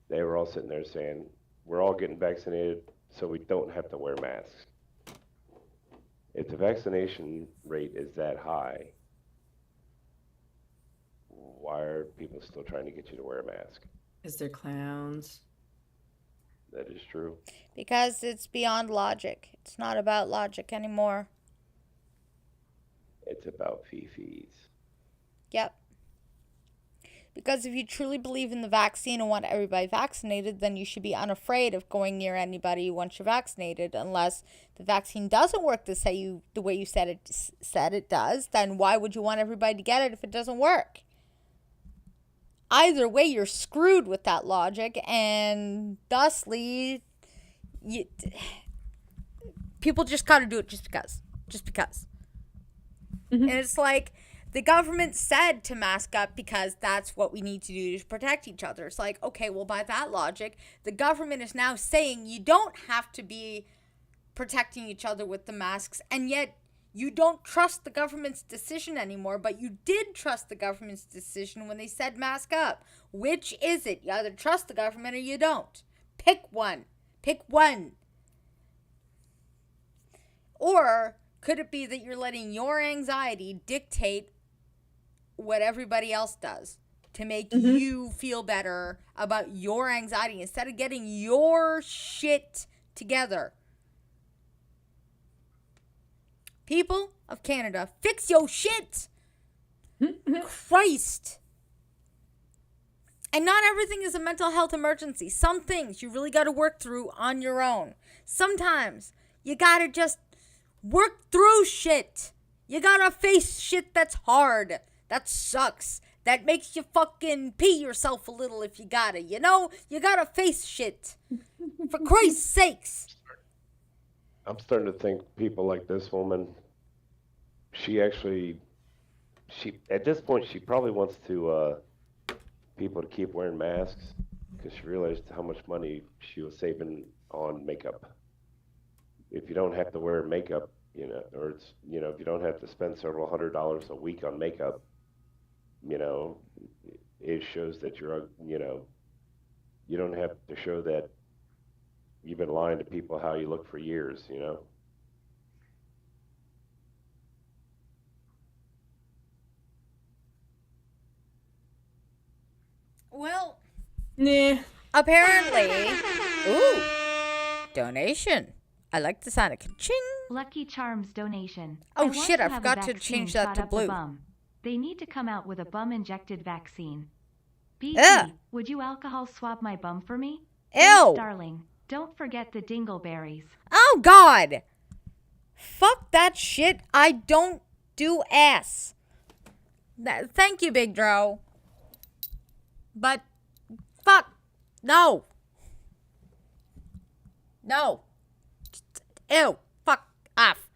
they were all sitting there saying, we're all getting vaccinated so we don't have to wear masks. If the vaccination rate is that high, why are people still trying to get you to wear a mask? Because they're clowns. That is true. because it's beyond logic. It's not about logic anymore. It's about fifis. Yep. Because if you truly believe in the vaccine and want everybody vaccinated, then you should be unafraid of going near anybody once you're vaccinated. Unless the vaccine doesn't work the way you said it does, then why would you want everybody to get it if it doesn't work? Either way, you're screwed with that logic, and thusly, people just gotta do it just because. And it's like, the government said to mask up because that's what we need to do to protect each other. It's like, okay, well, by that logic, the government is now saying you don't have to be protecting each other with the masks, and yet you don't trust the government's decision anymore, but you did trust the government's decision when they said mask up. Which is it? You either trust the government or you don't. Pick one. Or could it be that you're letting your anxiety dictate what everybody else does to make you feel better about your anxiety instead of getting your shit together? People of Canada, fix your shit. Christ. And not everything is a mental health emergency. Some things you really got to work through on your own. Sometimes you got to just work through shit. You got to face shit that's hard. That sucks. That makes you fucking pee yourself a little if you gotta. You know? You gotta face shit. For Christ's sakes. I'm starting to think people like this woman, she at this point, she probably wants to, people to keep wearing masks because she realized how much money she was saving on makeup. If you don't have to wear makeup, or if you don't have to spend several $100s a week on makeup, it shows that you don't have to show that you've been lying to people how you look for years. Well, Nah. apparently. Ooh, donation. I like the sound of ka-ching. Lucky Charms donation. Oh, want shit, I have a forgot to vaccine change that shot to up the blue. bum. They need to come out with a bum-injected vaccine. BT, Ugh. would you alcohol swab my bum for me? Ew. Thanks, darling. Don't forget the dingleberries. Oh, God. Fuck that shit. I don't do ass. Thank you, Big Dro. But, fuck. No. No. Ew. Fuck off.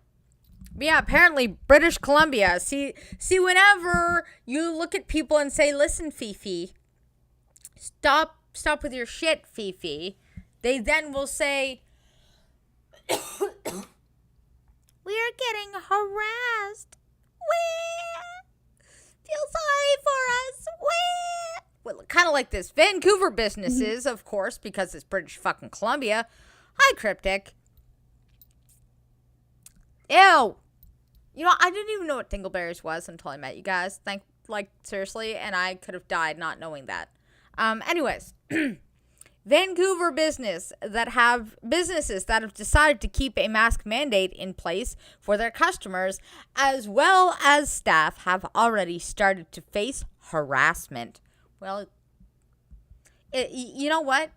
But yeah, apparently British Columbia. See, whenever you look at people and say, listen, Fifi, stop with your shit, Fifi, they then will say, we are getting harassed. Feel sorry for us. Well, kind of like this. Vancouver businesses, of course, because it's British fucking Columbia. Hi, Cryptic. Ew. I didn't even know what dingleberries was until I met you guys. Seriously, and I could have died not knowing that. Anyways, Vancouver businesses that have decided to keep a mask mandate in place for their customers, as well as staff, have already started to face harassment. Well, you know what?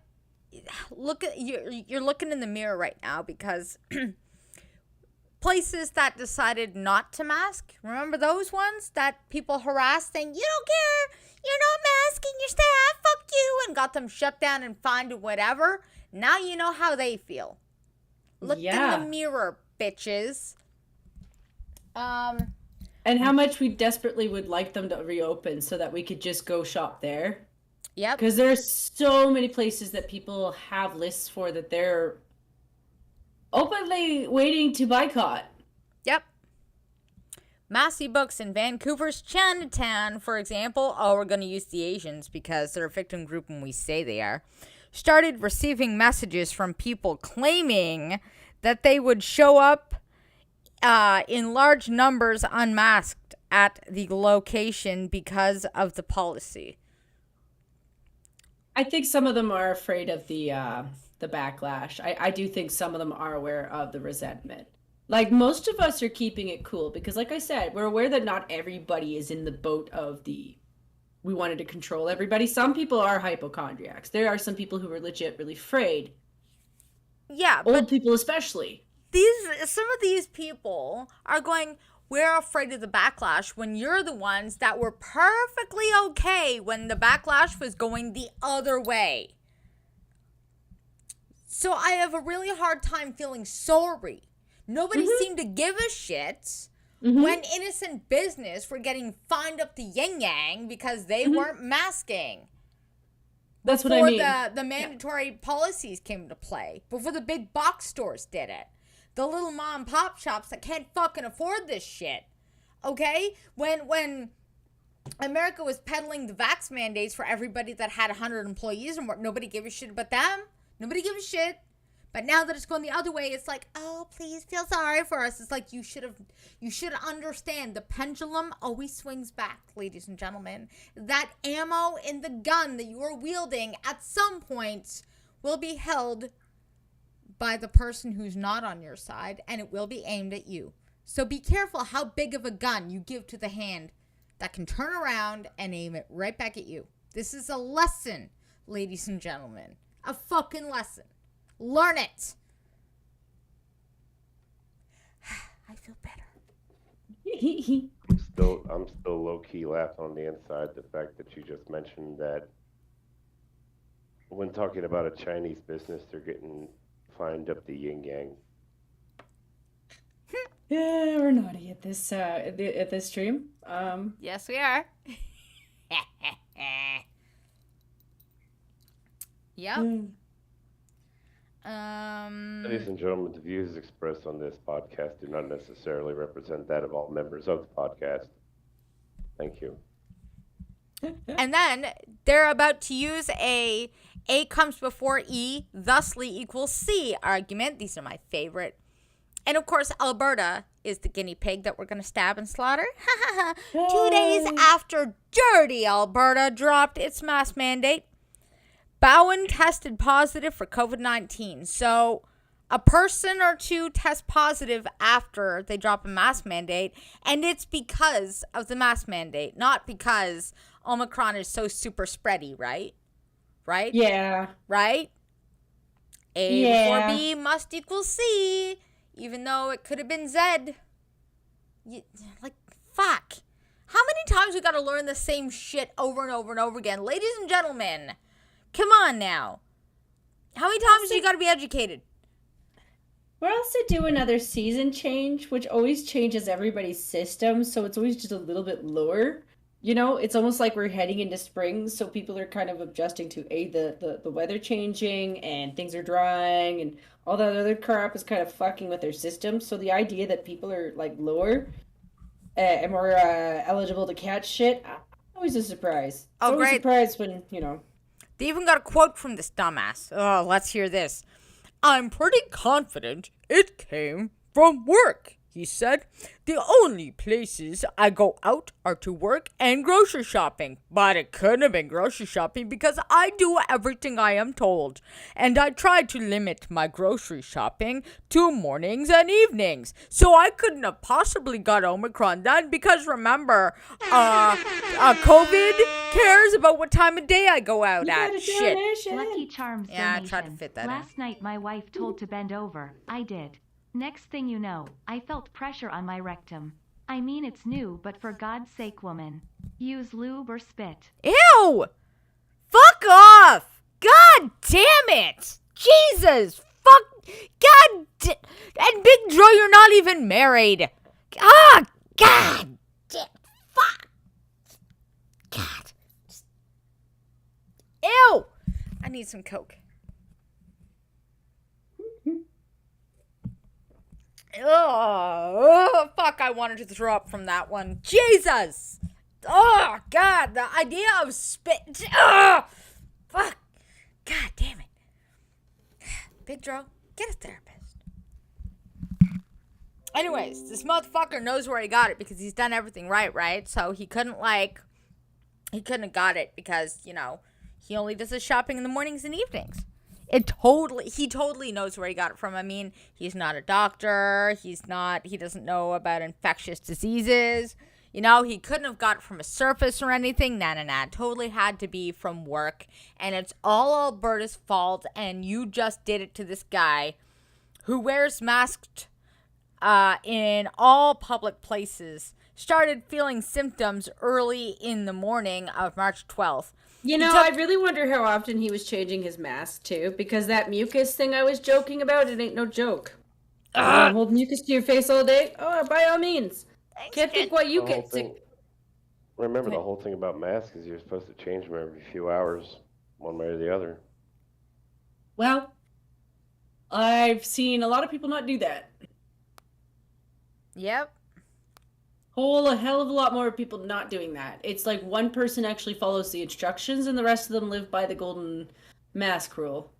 You're looking in the mirror right now because places that decided not to mask, remember those ones that people harassed saying, you don't care, you're not masking your staff, fuck you, and got them shut down and fined or whatever. Now you know how they feel. Look in the mirror, bitches. And how much we desperately would like them to reopen so that we could just go shop there. Yep. Because there's so many places that people have lists for that they're openly waiting to boycott. Yep. Massey Books in Vancouver's Chinatown, for example, we're going to use the Asians because they're a victim group and we say they are, started receiving messages from people claiming that they would show up in large numbers unmasked at the location because of the policy. I think some of them are afraid of the backlash. I do think some of them are aware of the resentment. Like, most of us are keeping it cool because, like I said, we're aware that not everybody is in the boat of we wanted to control everybody. Some people are hypochondriacs. There are some people who are legit really afraid. Yeah, old people especially. Some of these people are going, we're afraid of the backlash, when you're the ones that were perfectly okay when the backlash was going the other way. So I have a really hard time feeling sorry. Nobody seemed to give a shit when innocent business were getting fined up the yin-yang because they weren't masking. That's what I mean. Before the mandatory policies came into play. Before the big box stores did it. The little mom and pop shops that can't fucking afford this shit. Okay? When America was peddling the vax mandates for everybody that had 100 employees and more, nobody gave a shit about them. Nobody gave a shit. But now that it's going the other way, it's like, oh, please feel sorry for us. It's like you should understand the pendulum always swings back, ladies and gentlemen. That ammo in the gun that you are wielding at some point will be held by the person who's not on your side, and it will be aimed at you. So be careful how big of a gun you give to the hand that can turn around and aim it right back at you. This is a lesson, ladies and gentlemen. A fucking lesson. Learn it. I feel better. I'm still low key laughing on the inside the fact that you just mentioned that when talking about a Chinese business, they're getting fined up the yin yang. Yeah, we're naughty at this stream. Yes, we are. Yep. Ladies and gentlemen, the views expressed on this podcast do not necessarily represent that of all members of the podcast. Thank you. And then they're about to use a comes before E, thusly equals C argument. These are my favorite. And of course, Alberta is the guinea pig that we're going to stab and slaughter. 2 days after dirty Alberta dropped its mask mandate, Bowen tested positive for COVID-19. So a person or two test positive after they drop a mask mandate, and it's because of the mask mandate, not because Omicron is so super spready, right? Right? Yeah. Right? A before B must equal C, even though it could have been Z. Fuck. How many times we got to learn the same shit over and over and over again? Ladies and gentlemen, come on now. How many times do you got to be educated? We're also do another season change, which always changes everybody's system, so it's always just a little bit lower. You know, it's almost like we're heading into spring, so people are kind of adjusting to the weather changing and things are drying and all that other crap is kind of fucking with their system. So the idea that people are like lower and more eligible to catch shit, always a surprise. Oh, Always great. a surprise when, you know. They even got a quote from this dumbass. Oh, let's hear this. I'm pretty confident it came from work, he said. The only places I go out are to work and grocery shopping. But it couldn't have been grocery shopping because I do everything I am told. And I try to limit my grocery shopping to mornings and evenings. So I couldn't have possibly got Omicron then because remember, COVID cares about what time of day I go out at. Shit. Lucky Charms Yeah, I donation. tried to fit that in. Last night my wife told to bend over. I did. Next thing you know, I felt pressure on my rectum. I mean it's new, but for God's sake, woman, use lube or spit. Ew! Fuck off! God damn it! Jesus! Fuck! And Big Joe, you're not even married. Ah! God! Fuck! God! Ew! I need some Coke. Oh, fuck, I wanted to throw up from that one. Jesus! Oh, God, the idea of spit. Oh, fuck. God damn it. Big Dro, get a therapist. Anyways, this motherfucker knows where he got it because he's done everything right? So he couldn't have got it because, you know, he only does his shopping in the mornings and evenings. He totally knows where he got it from. I mean, he's not a doctor. He doesn't know about infectious diseases. You know, he couldn't have got it from a surface or anything. Nah. Totally had to be from work. And it's all Alberta's fault. And you just did it to this guy who wears masks in all public places. Started feeling symptoms early in the morning of March 12th. You know, I really wonder how often he was changing his mask, too, because that mucus thing I was joking about, it ain't no joke. Hold mucus to your face all day? Oh, by all means. Can't think why you get sick. Remember, the whole thing about masks is you're supposed to change them every few hours, one way or the other. Well, I've seen a lot of people not do that. Yep. A hell of a lot more people not doing that. It's like one person actually follows the instructions and the rest of them live by the golden mask rule.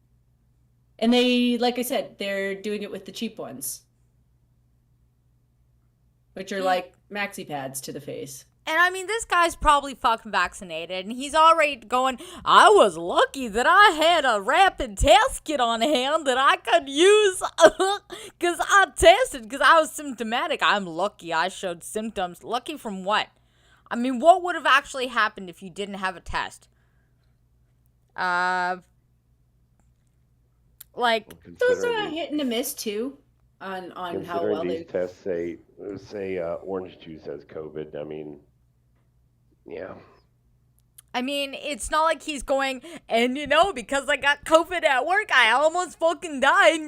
And they, like I said, they're doing it with the cheap ones. Which are like maxi pads to the face. And I mean, this guy's probably fucking vaccinated, and he's already going, I was lucky that I had a rapid test kit on hand that I could use because I tested because I was symptomatic. I'm lucky I showed symptoms. Lucky from what? I mean, what would have actually happened if you didn't have a test? Those are hit and a miss, too, on how well these tests say orange juice has COVID. I mean... Yeah. I mean, it's not like he's going, and you know, because I got COVID at work, I almost fucking died.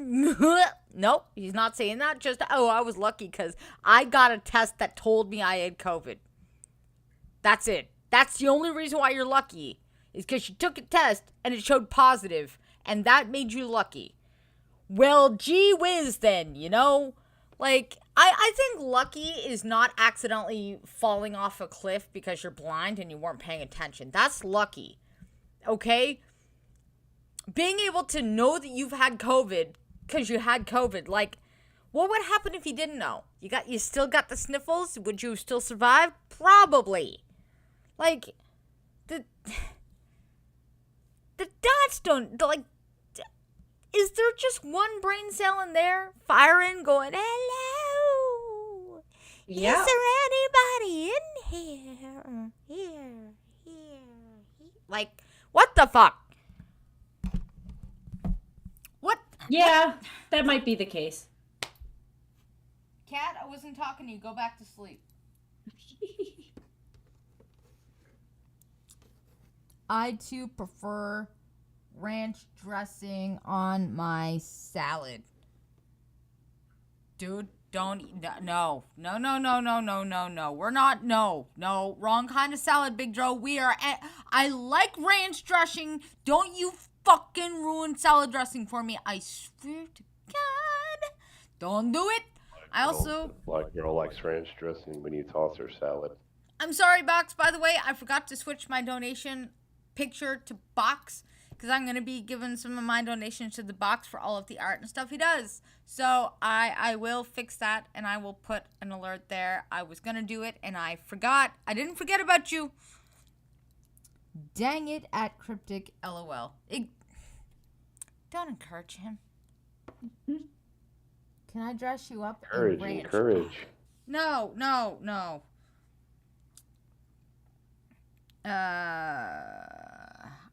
Nope, he's not saying that. Just, I was lucky because I got a test that told me I had COVID. That's it. That's the only reason why you're lucky, is because you took a test and it showed positive, and that made you lucky. Well, gee whiz then, you know? Like, I think lucky is not accidentally falling off a cliff because you're blind and you weren't paying attention. That's lucky. Okay? Being able to know that you've had COVID because you had COVID, like, what would happen if you didn't know? You still got the sniffles? Would you still survive? Probably. Like, the dots don't, like, is there just one brain cell in there firing, going, hello? Yeah. Is there anybody in here? Here. Like, what the fuck? What? Yeah, that might be the case. Cat, I wasn't talking to you. Go back to sleep. I too prefer ranch dressing on my salad. Dude, don't no. We're not wrong kind of salad, Big Joe. I like ranch dressing. Don't you fucking ruin salad dressing for me. I swear to God. Don't do it. I also Black girl likes ranch dressing when you toss her salad. I'm sorry, Box, by the way, I forgot to switch my donation picture to Box because I'm going to be giving some of my donations to the Box for all of the art and stuff he does. So I will fix that and I will put an alert there. I was going to do it and I forgot. I didn't forget about you. Dang it at Cryptic LOL. Don't encourage him. Can I dress you up? Encourage. No.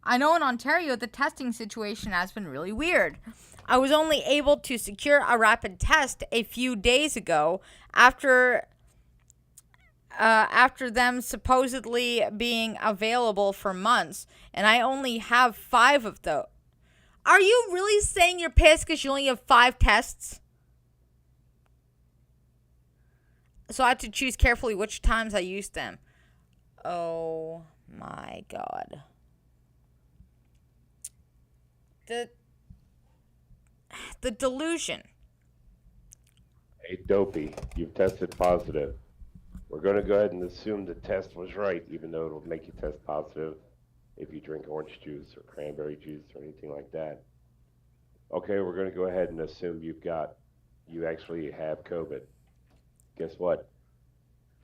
I know in Ontario the testing situation has been really weird. I was only able to secure a rapid test a few days ago after them supposedly being available for months, and I only have 5 of those. Are you really saying you're pissed because you only have 5 tests? So I had to choose carefully which times I used them. Oh my God. The delusion. Hey, Dopey, you've tested positive. We're going to go ahead and assume the test was right, even though it'll make you test positive if you drink orange juice or cranberry juice or anything like that. Okay, we're going to go ahead and assume you actually have COVID. Guess what?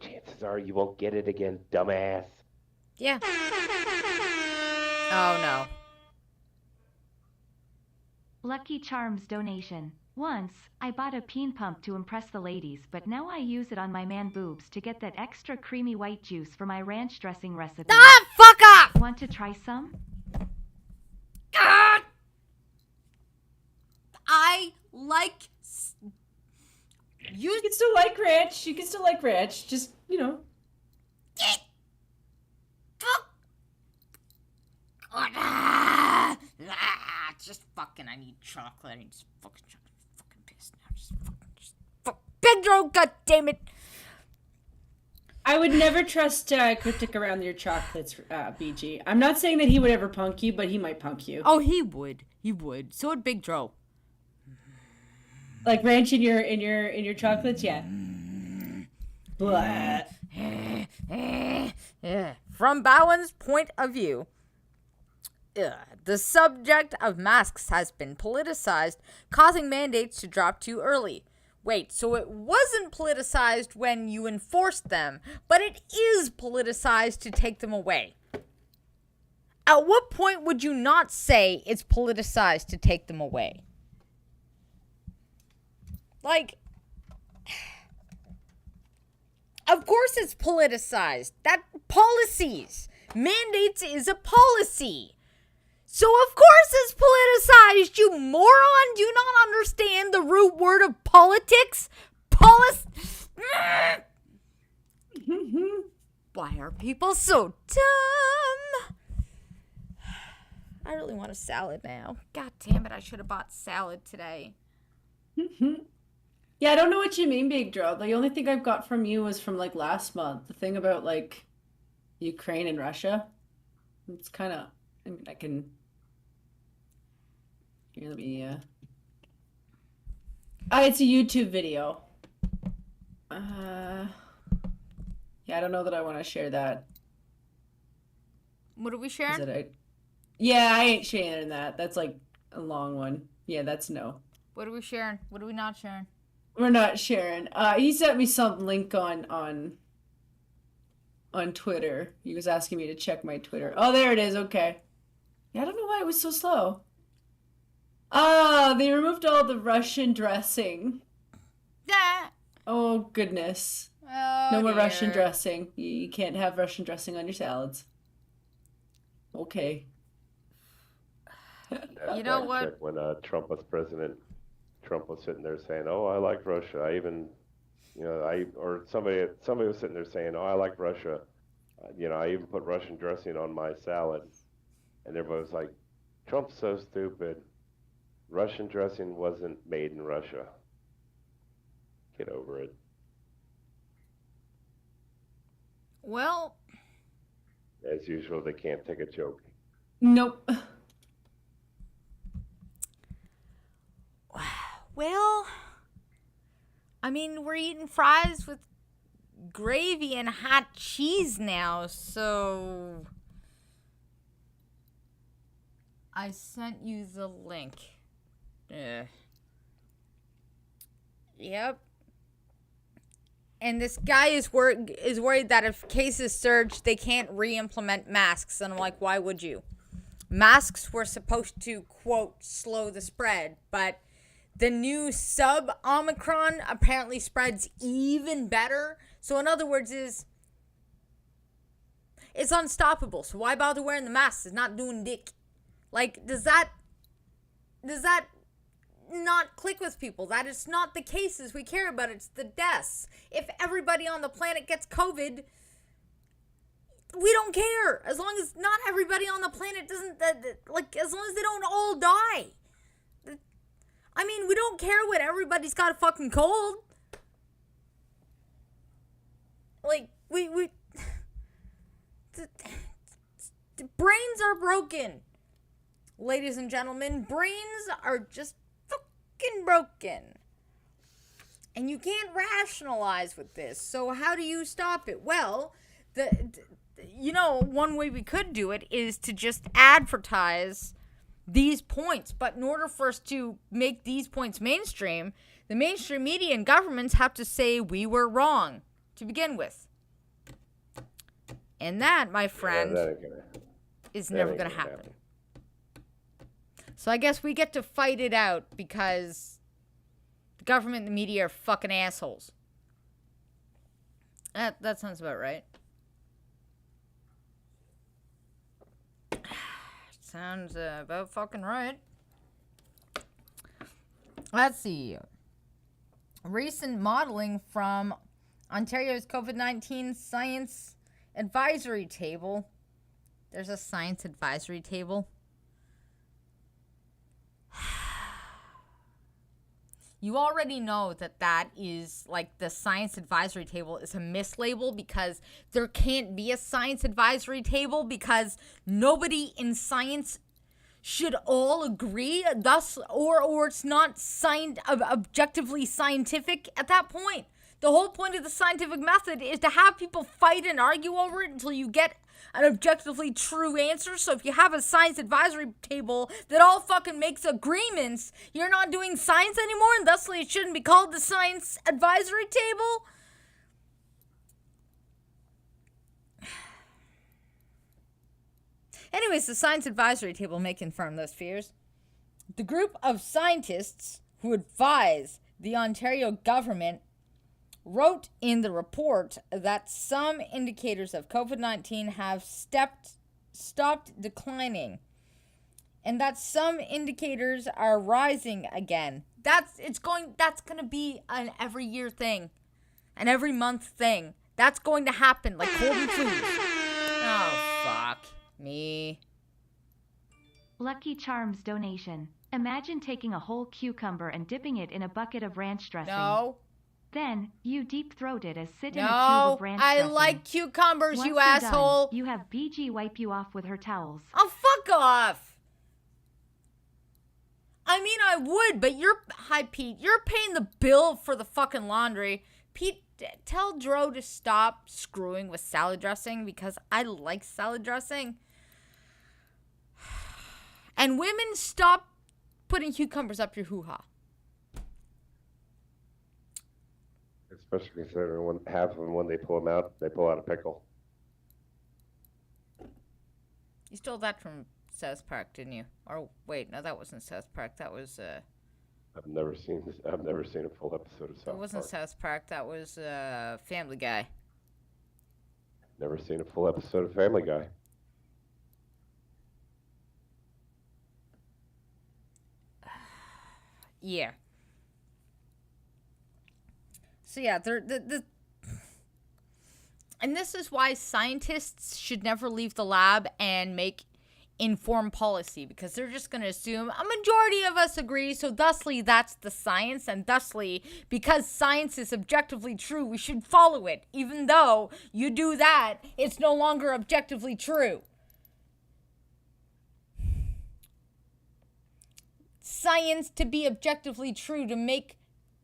Chances are you won't get it again, dumbass. Yeah. Oh no. Lucky Charms donation. Once, I bought a peen pump to impress the ladies, but now I use it on my man boobs to get that extra creamy white juice for my ranch dressing recipe. Ah, fuck up! Want to try some? God! I like... You can still like ranch. You can still like ranch. Just, Just fucking, I need chocolate. I need fucking chocolate. I'm fucking pissed now. Just Pedro, god damn it. I would never trust Cryptic around your chocolates, BG. I'm not saying that he would ever punk you, but he might punk you. Oh, he would. So would Big Dro. Like ranch in your chocolates, yeah. Blah. From Bowen's point of view, the subject of masks has been politicized, causing mandates to drop too early. Wait, so it wasn't politicized when you enforced them, but it is politicized to take them away. At what point would you not say it's politicized to take them away? Like, of course it's politicized. That policies. Mandates is a policy. So of course it's politicized, you moron. Do you not understand the root word of politics? Why are people so dumb? I really want a salad now. God damn it, I should have bought salad today. Yeah, I don't know what you mean, Big Dro. The only thing I've got from you was from like last month. The thing about like Ukraine and Russia. It's kind of, I can. Here, let me. It's a YouTube video. Yeah, I don't know that I want to share that. What are we Is sharing? it Yeah, I ain't sharing that. That's like a long one. Yeah, that's no. What are we sharing? What are we not sharing? We're not sharing. He sent me some link on Twitter. He was asking me to check my Twitter. Oh, there it is. Okay. Yeah, I don't know why it was so slow. They removed all the Russian dressing. Yeah. Oh, goodness. Oh, No more dear. Russian dressing. You can't have Russian dressing on your salads. Okay. You know Fact what? check, when Trump was president, Trump was sitting there saying, "Oh, I like Russia. I even, or somebody was sitting there saying, "Oh, I like Russia. I even put Russian dressing on my salad." And everybody was like, "Trump's so stupid. Russian dressing wasn't made in Russia. Get over it." Well, As usual, they can't take a joke. Nope. well, I mean, we're eating fries with gravy and hot cheese now, so I sent you the link. Yep. And this guy is worried that if cases surge, they can't re-implement masks. And I'm like, why would you? Masks were supposed to, quote, slow the spread, but the new sub-Omicron apparently spreads even better. So in other words, it's unstoppable. So why bother wearing the mask? It's not doing dick. Like, does that not click with people? That is not the cases we care about. It's the deaths. If everybody on the planet gets COVID, we don't care. As long as not everybody on the planet doesn't, as long as they don't all die. I mean, we don't care when everybody's got a fucking cold. Like, the brains are broken. Ladies and gentlemen, brains are just fucking broken. And you can't rationalize with this. So how do you stop it? Well, one way we could do it is to just advertise these points. But in order for us to make these points mainstream, the mainstream media and governments have to say we were wrong to begin with. And that, my friend, is never going to happen. So I guess we get to fight it out because the government and the media are fucking assholes. That sounds about right. Sounds about fucking right. Let's see. Recent modeling from Ontario's COVID-19 Science Advisory Table. There's a Science Advisory Table. You already know that is, like, the Science Advisory Table is a mislabel because there can't be a Science Advisory Table because nobody in science should all agree, thus, or it's not objectively scientific at that point. The whole point of the scientific method is to have people fight and argue over it until you get an objectively true answer. So if you have a science advisory table that all fucking makes agreements, you're not doing science anymore, and thusly it shouldn't be called the science advisory table. Anyways, the science advisory table may confirm those fears. The group of scientists who advise the Ontario government wrote in the report that some indicators of COVID-19 have stopped declining and that some indicators are rising again. That's going to be an every year thing, an every month thing. That's going to happen like cold and flu. Oh, fuck me. Lucky Charms donation. Imagine taking a whole cucumber and dipping it in a bucket of ranch dressing. No. Then, you deep-throat it as sit in a tube No, of ranch I dressing. like cucumbers, Once you you're asshole. done, you have BG wipe you off with her towels. Oh, fuck off. I mean, I would, but Hi, Pete. You're paying the bill for the fucking laundry. Pete, tell Dro to stop screwing with salad dressing because I like salad dressing. And women, stop putting cucumbers up your hoo-ha. Especially considering half of them, when they pull them out, they pull out a pickle. You stole that from South Park, didn't you? Or wait, no, that wasn't South Park. That was I've never seen a full episode of South Park. it wasn't South Park. That was Family Guy. Never seen a full episode of Family Guy. Yeah. So yeah, and this is why scientists should never leave the lab and make informed policy, because they're just going to assume a majority of us agree, so thusly that's the science, and thusly, because science is objectively true, we should follow it. Even though you do that, it's no longer objectively true. Science, to be objectively true, to make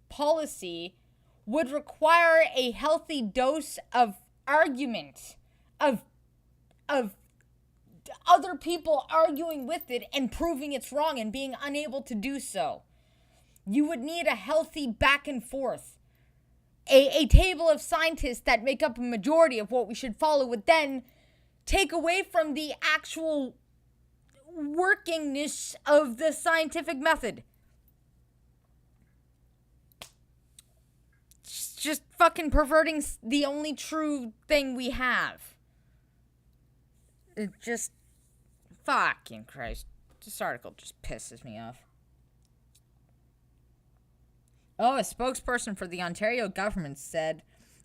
policy, would require a healthy dose of argument, of other people arguing with it and proving it's wrong and being unable to do so. You would need a healthy back and forth. A table of scientists that make up a majority of what we should follow would then take away from the actual workingness of the scientific method. It's just fucking perverting the only true thing we have. It just, fucking Christ. This article just pisses me off. Oh, a spokesperson for the Ontario government said,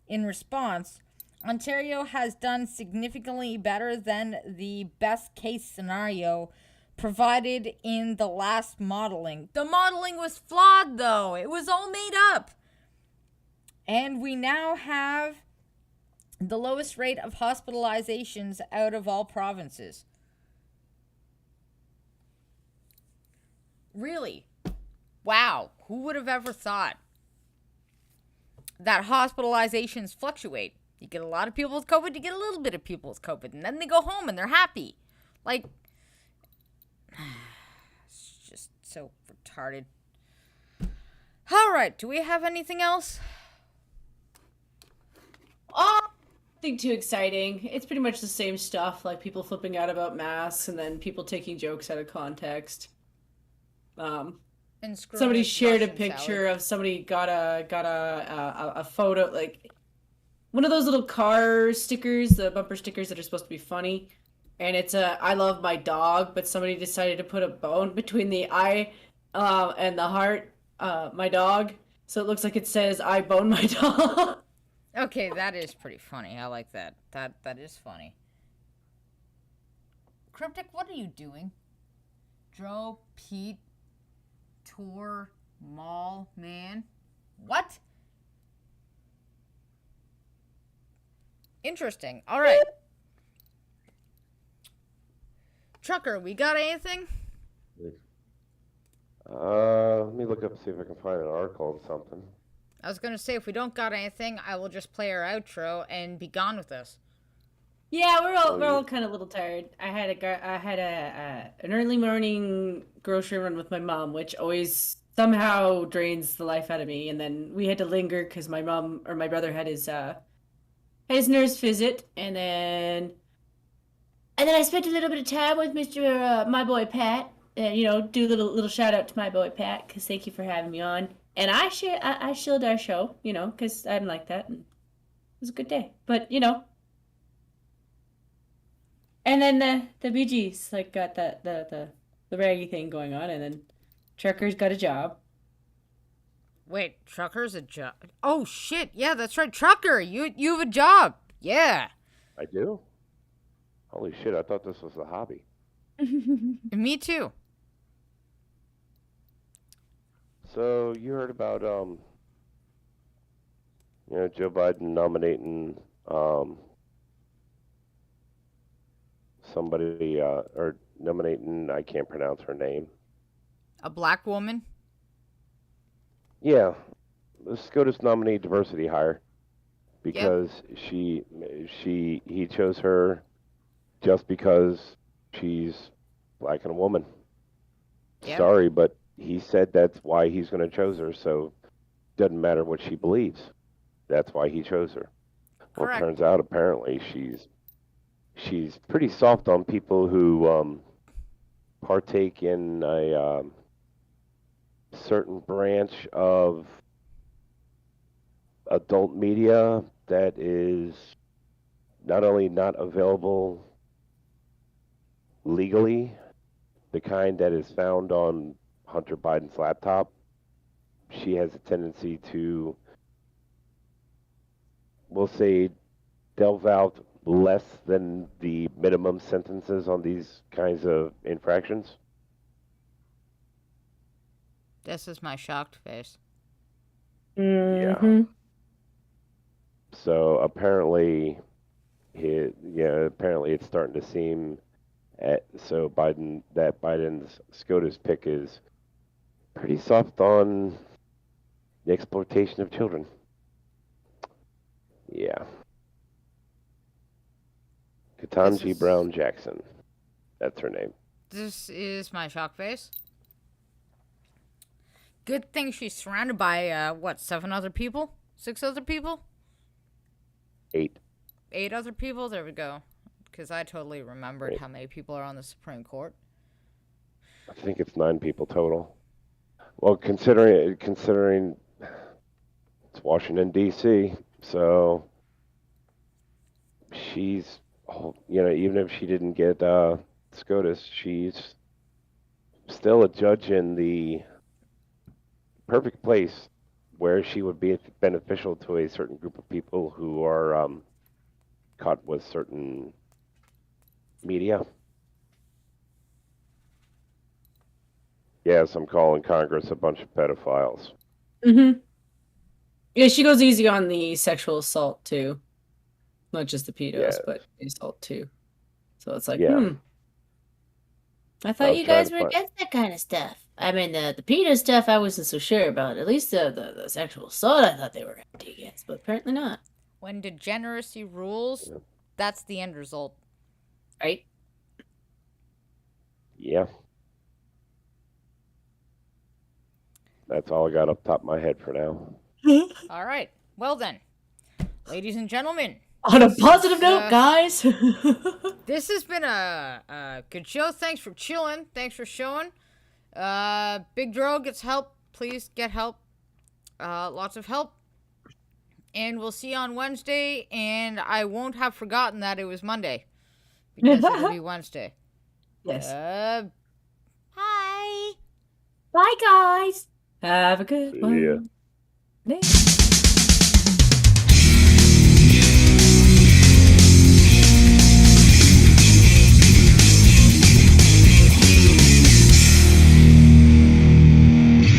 in response, Ontario has done significantly better than the best case scenario provided in the last modeling. The modeling was flawed, though. It was all made up. And we now have the lowest rate of hospitalizations out of all provinces. Really? Wow. Who would have ever thought that hospitalizations fluctuate? You get a lot of people with COVID, you get a little bit of people with COVID, and then they go home and they're happy. Like, it's just so retarded. All right, do we have anything else? Oh, nothing too exciting. It's pretty much the same stuff, like people flipping out about masks and then people taking jokes out of context. And Somebody shared a Russian picture salad. of somebody got a photo, like one of those little car stickers, the bumper stickers that are supposed to be funny, and it's a "I love my dog," but somebody decided to put a bone between the eye and the heart, my dog, so it looks like it says "I bone my dog." Okay, that is pretty funny. I like that. That is funny. Cryptic, what are you doing? Dro, Pete, Tour, Mall, Man. What? Interesting. All right. Trucker, we got anything? Let me look up, see if I can find an article on something. I was going to say, if we don't got anything, I will just play our outro and be gone with this. Yeah, we're all kind of a little tired. I had an early morning grocery run with my mom, which always somehow drains the life out of me. And then we had to linger because my mom or my brother had his nurse visit, and then I spent a little bit of time with Mr. My boy Pat. And do a little shout out to my boy Pat, because thank you for having me on. And I shilled our show, because I'm like that, and it was a good day. But and then the Bee Gees got the raggy thing going on, and then Trucker's got a job. Wait, Trucker's a job? Oh, shit. Yeah, that's right. Trucker, you have a job. Yeah. I do? Holy shit, I thought this was a hobby. Me too. So, you heard about, Joe Biden nominating, somebody, or nominating, I can't pronounce her name. A black woman? Yeah. The SCOTUS nominee diversity hire. because he chose her just because she's black and a woman. Yep. Sorry, but he said that's why he's going to choose her. So doesn't matter what she believes. That's why he chose her. Well, it Correct. turns out apparently she's pretty soft on people who partake in a certain branch of adult media that is not only not available legally, the kind that is found on Hunter Biden's laptop. She has a tendency to, we'll say, delve out less than the minimum sentences on these kinds of infractions. This is my shocked face. Mm-hmm. So apparently, apparently it's starting to seem so Biden's SCOTUS pick is pretty soft on the exploitation of children. Yeah. Ketanji Brown Jackson. That's her name. This is my shock face. Good thing she's surrounded by, 7 other people? 6 other people? 8. 8 other people? There we go. Because I totally remembered Right. how many people are on the Supreme Court. I think it's 9 people total. Well, considering it's Washington D.C., so she's, even if she didn't get SCOTUS, she's still a judge in the perfect place where she would be beneficial to a certain group of people who are caught with certain media. Yes, I'm calling Congress a bunch of pedophiles. Mm-hmm. Yeah, she goes easy on the sexual assault too. Not just the pedos, Yes. but the assault too. So it's like, Yeah. I I thought was you trying guys to were find- against that kind of stuff. I mean, the PETA stuff I wasn't so sure about. At least the sexual assault I thought they were against, but apparently not. When degeneracy rules, Yep. that's the end result. Right? Yeah. That's all I got up top of my head for now. All right. Well then, ladies and gentlemen, On a positive note, guys. this has been a good show. Thanks for chilling. Thanks for showing. Big Dro gets help. Please get help. Lots of help. And we'll see you on Wednesday. And I won't have forgotten that it was Monday. Because it'll be Wednesday. Yes. Hi. Bye, guys. Have a good See one. ya. Yeah.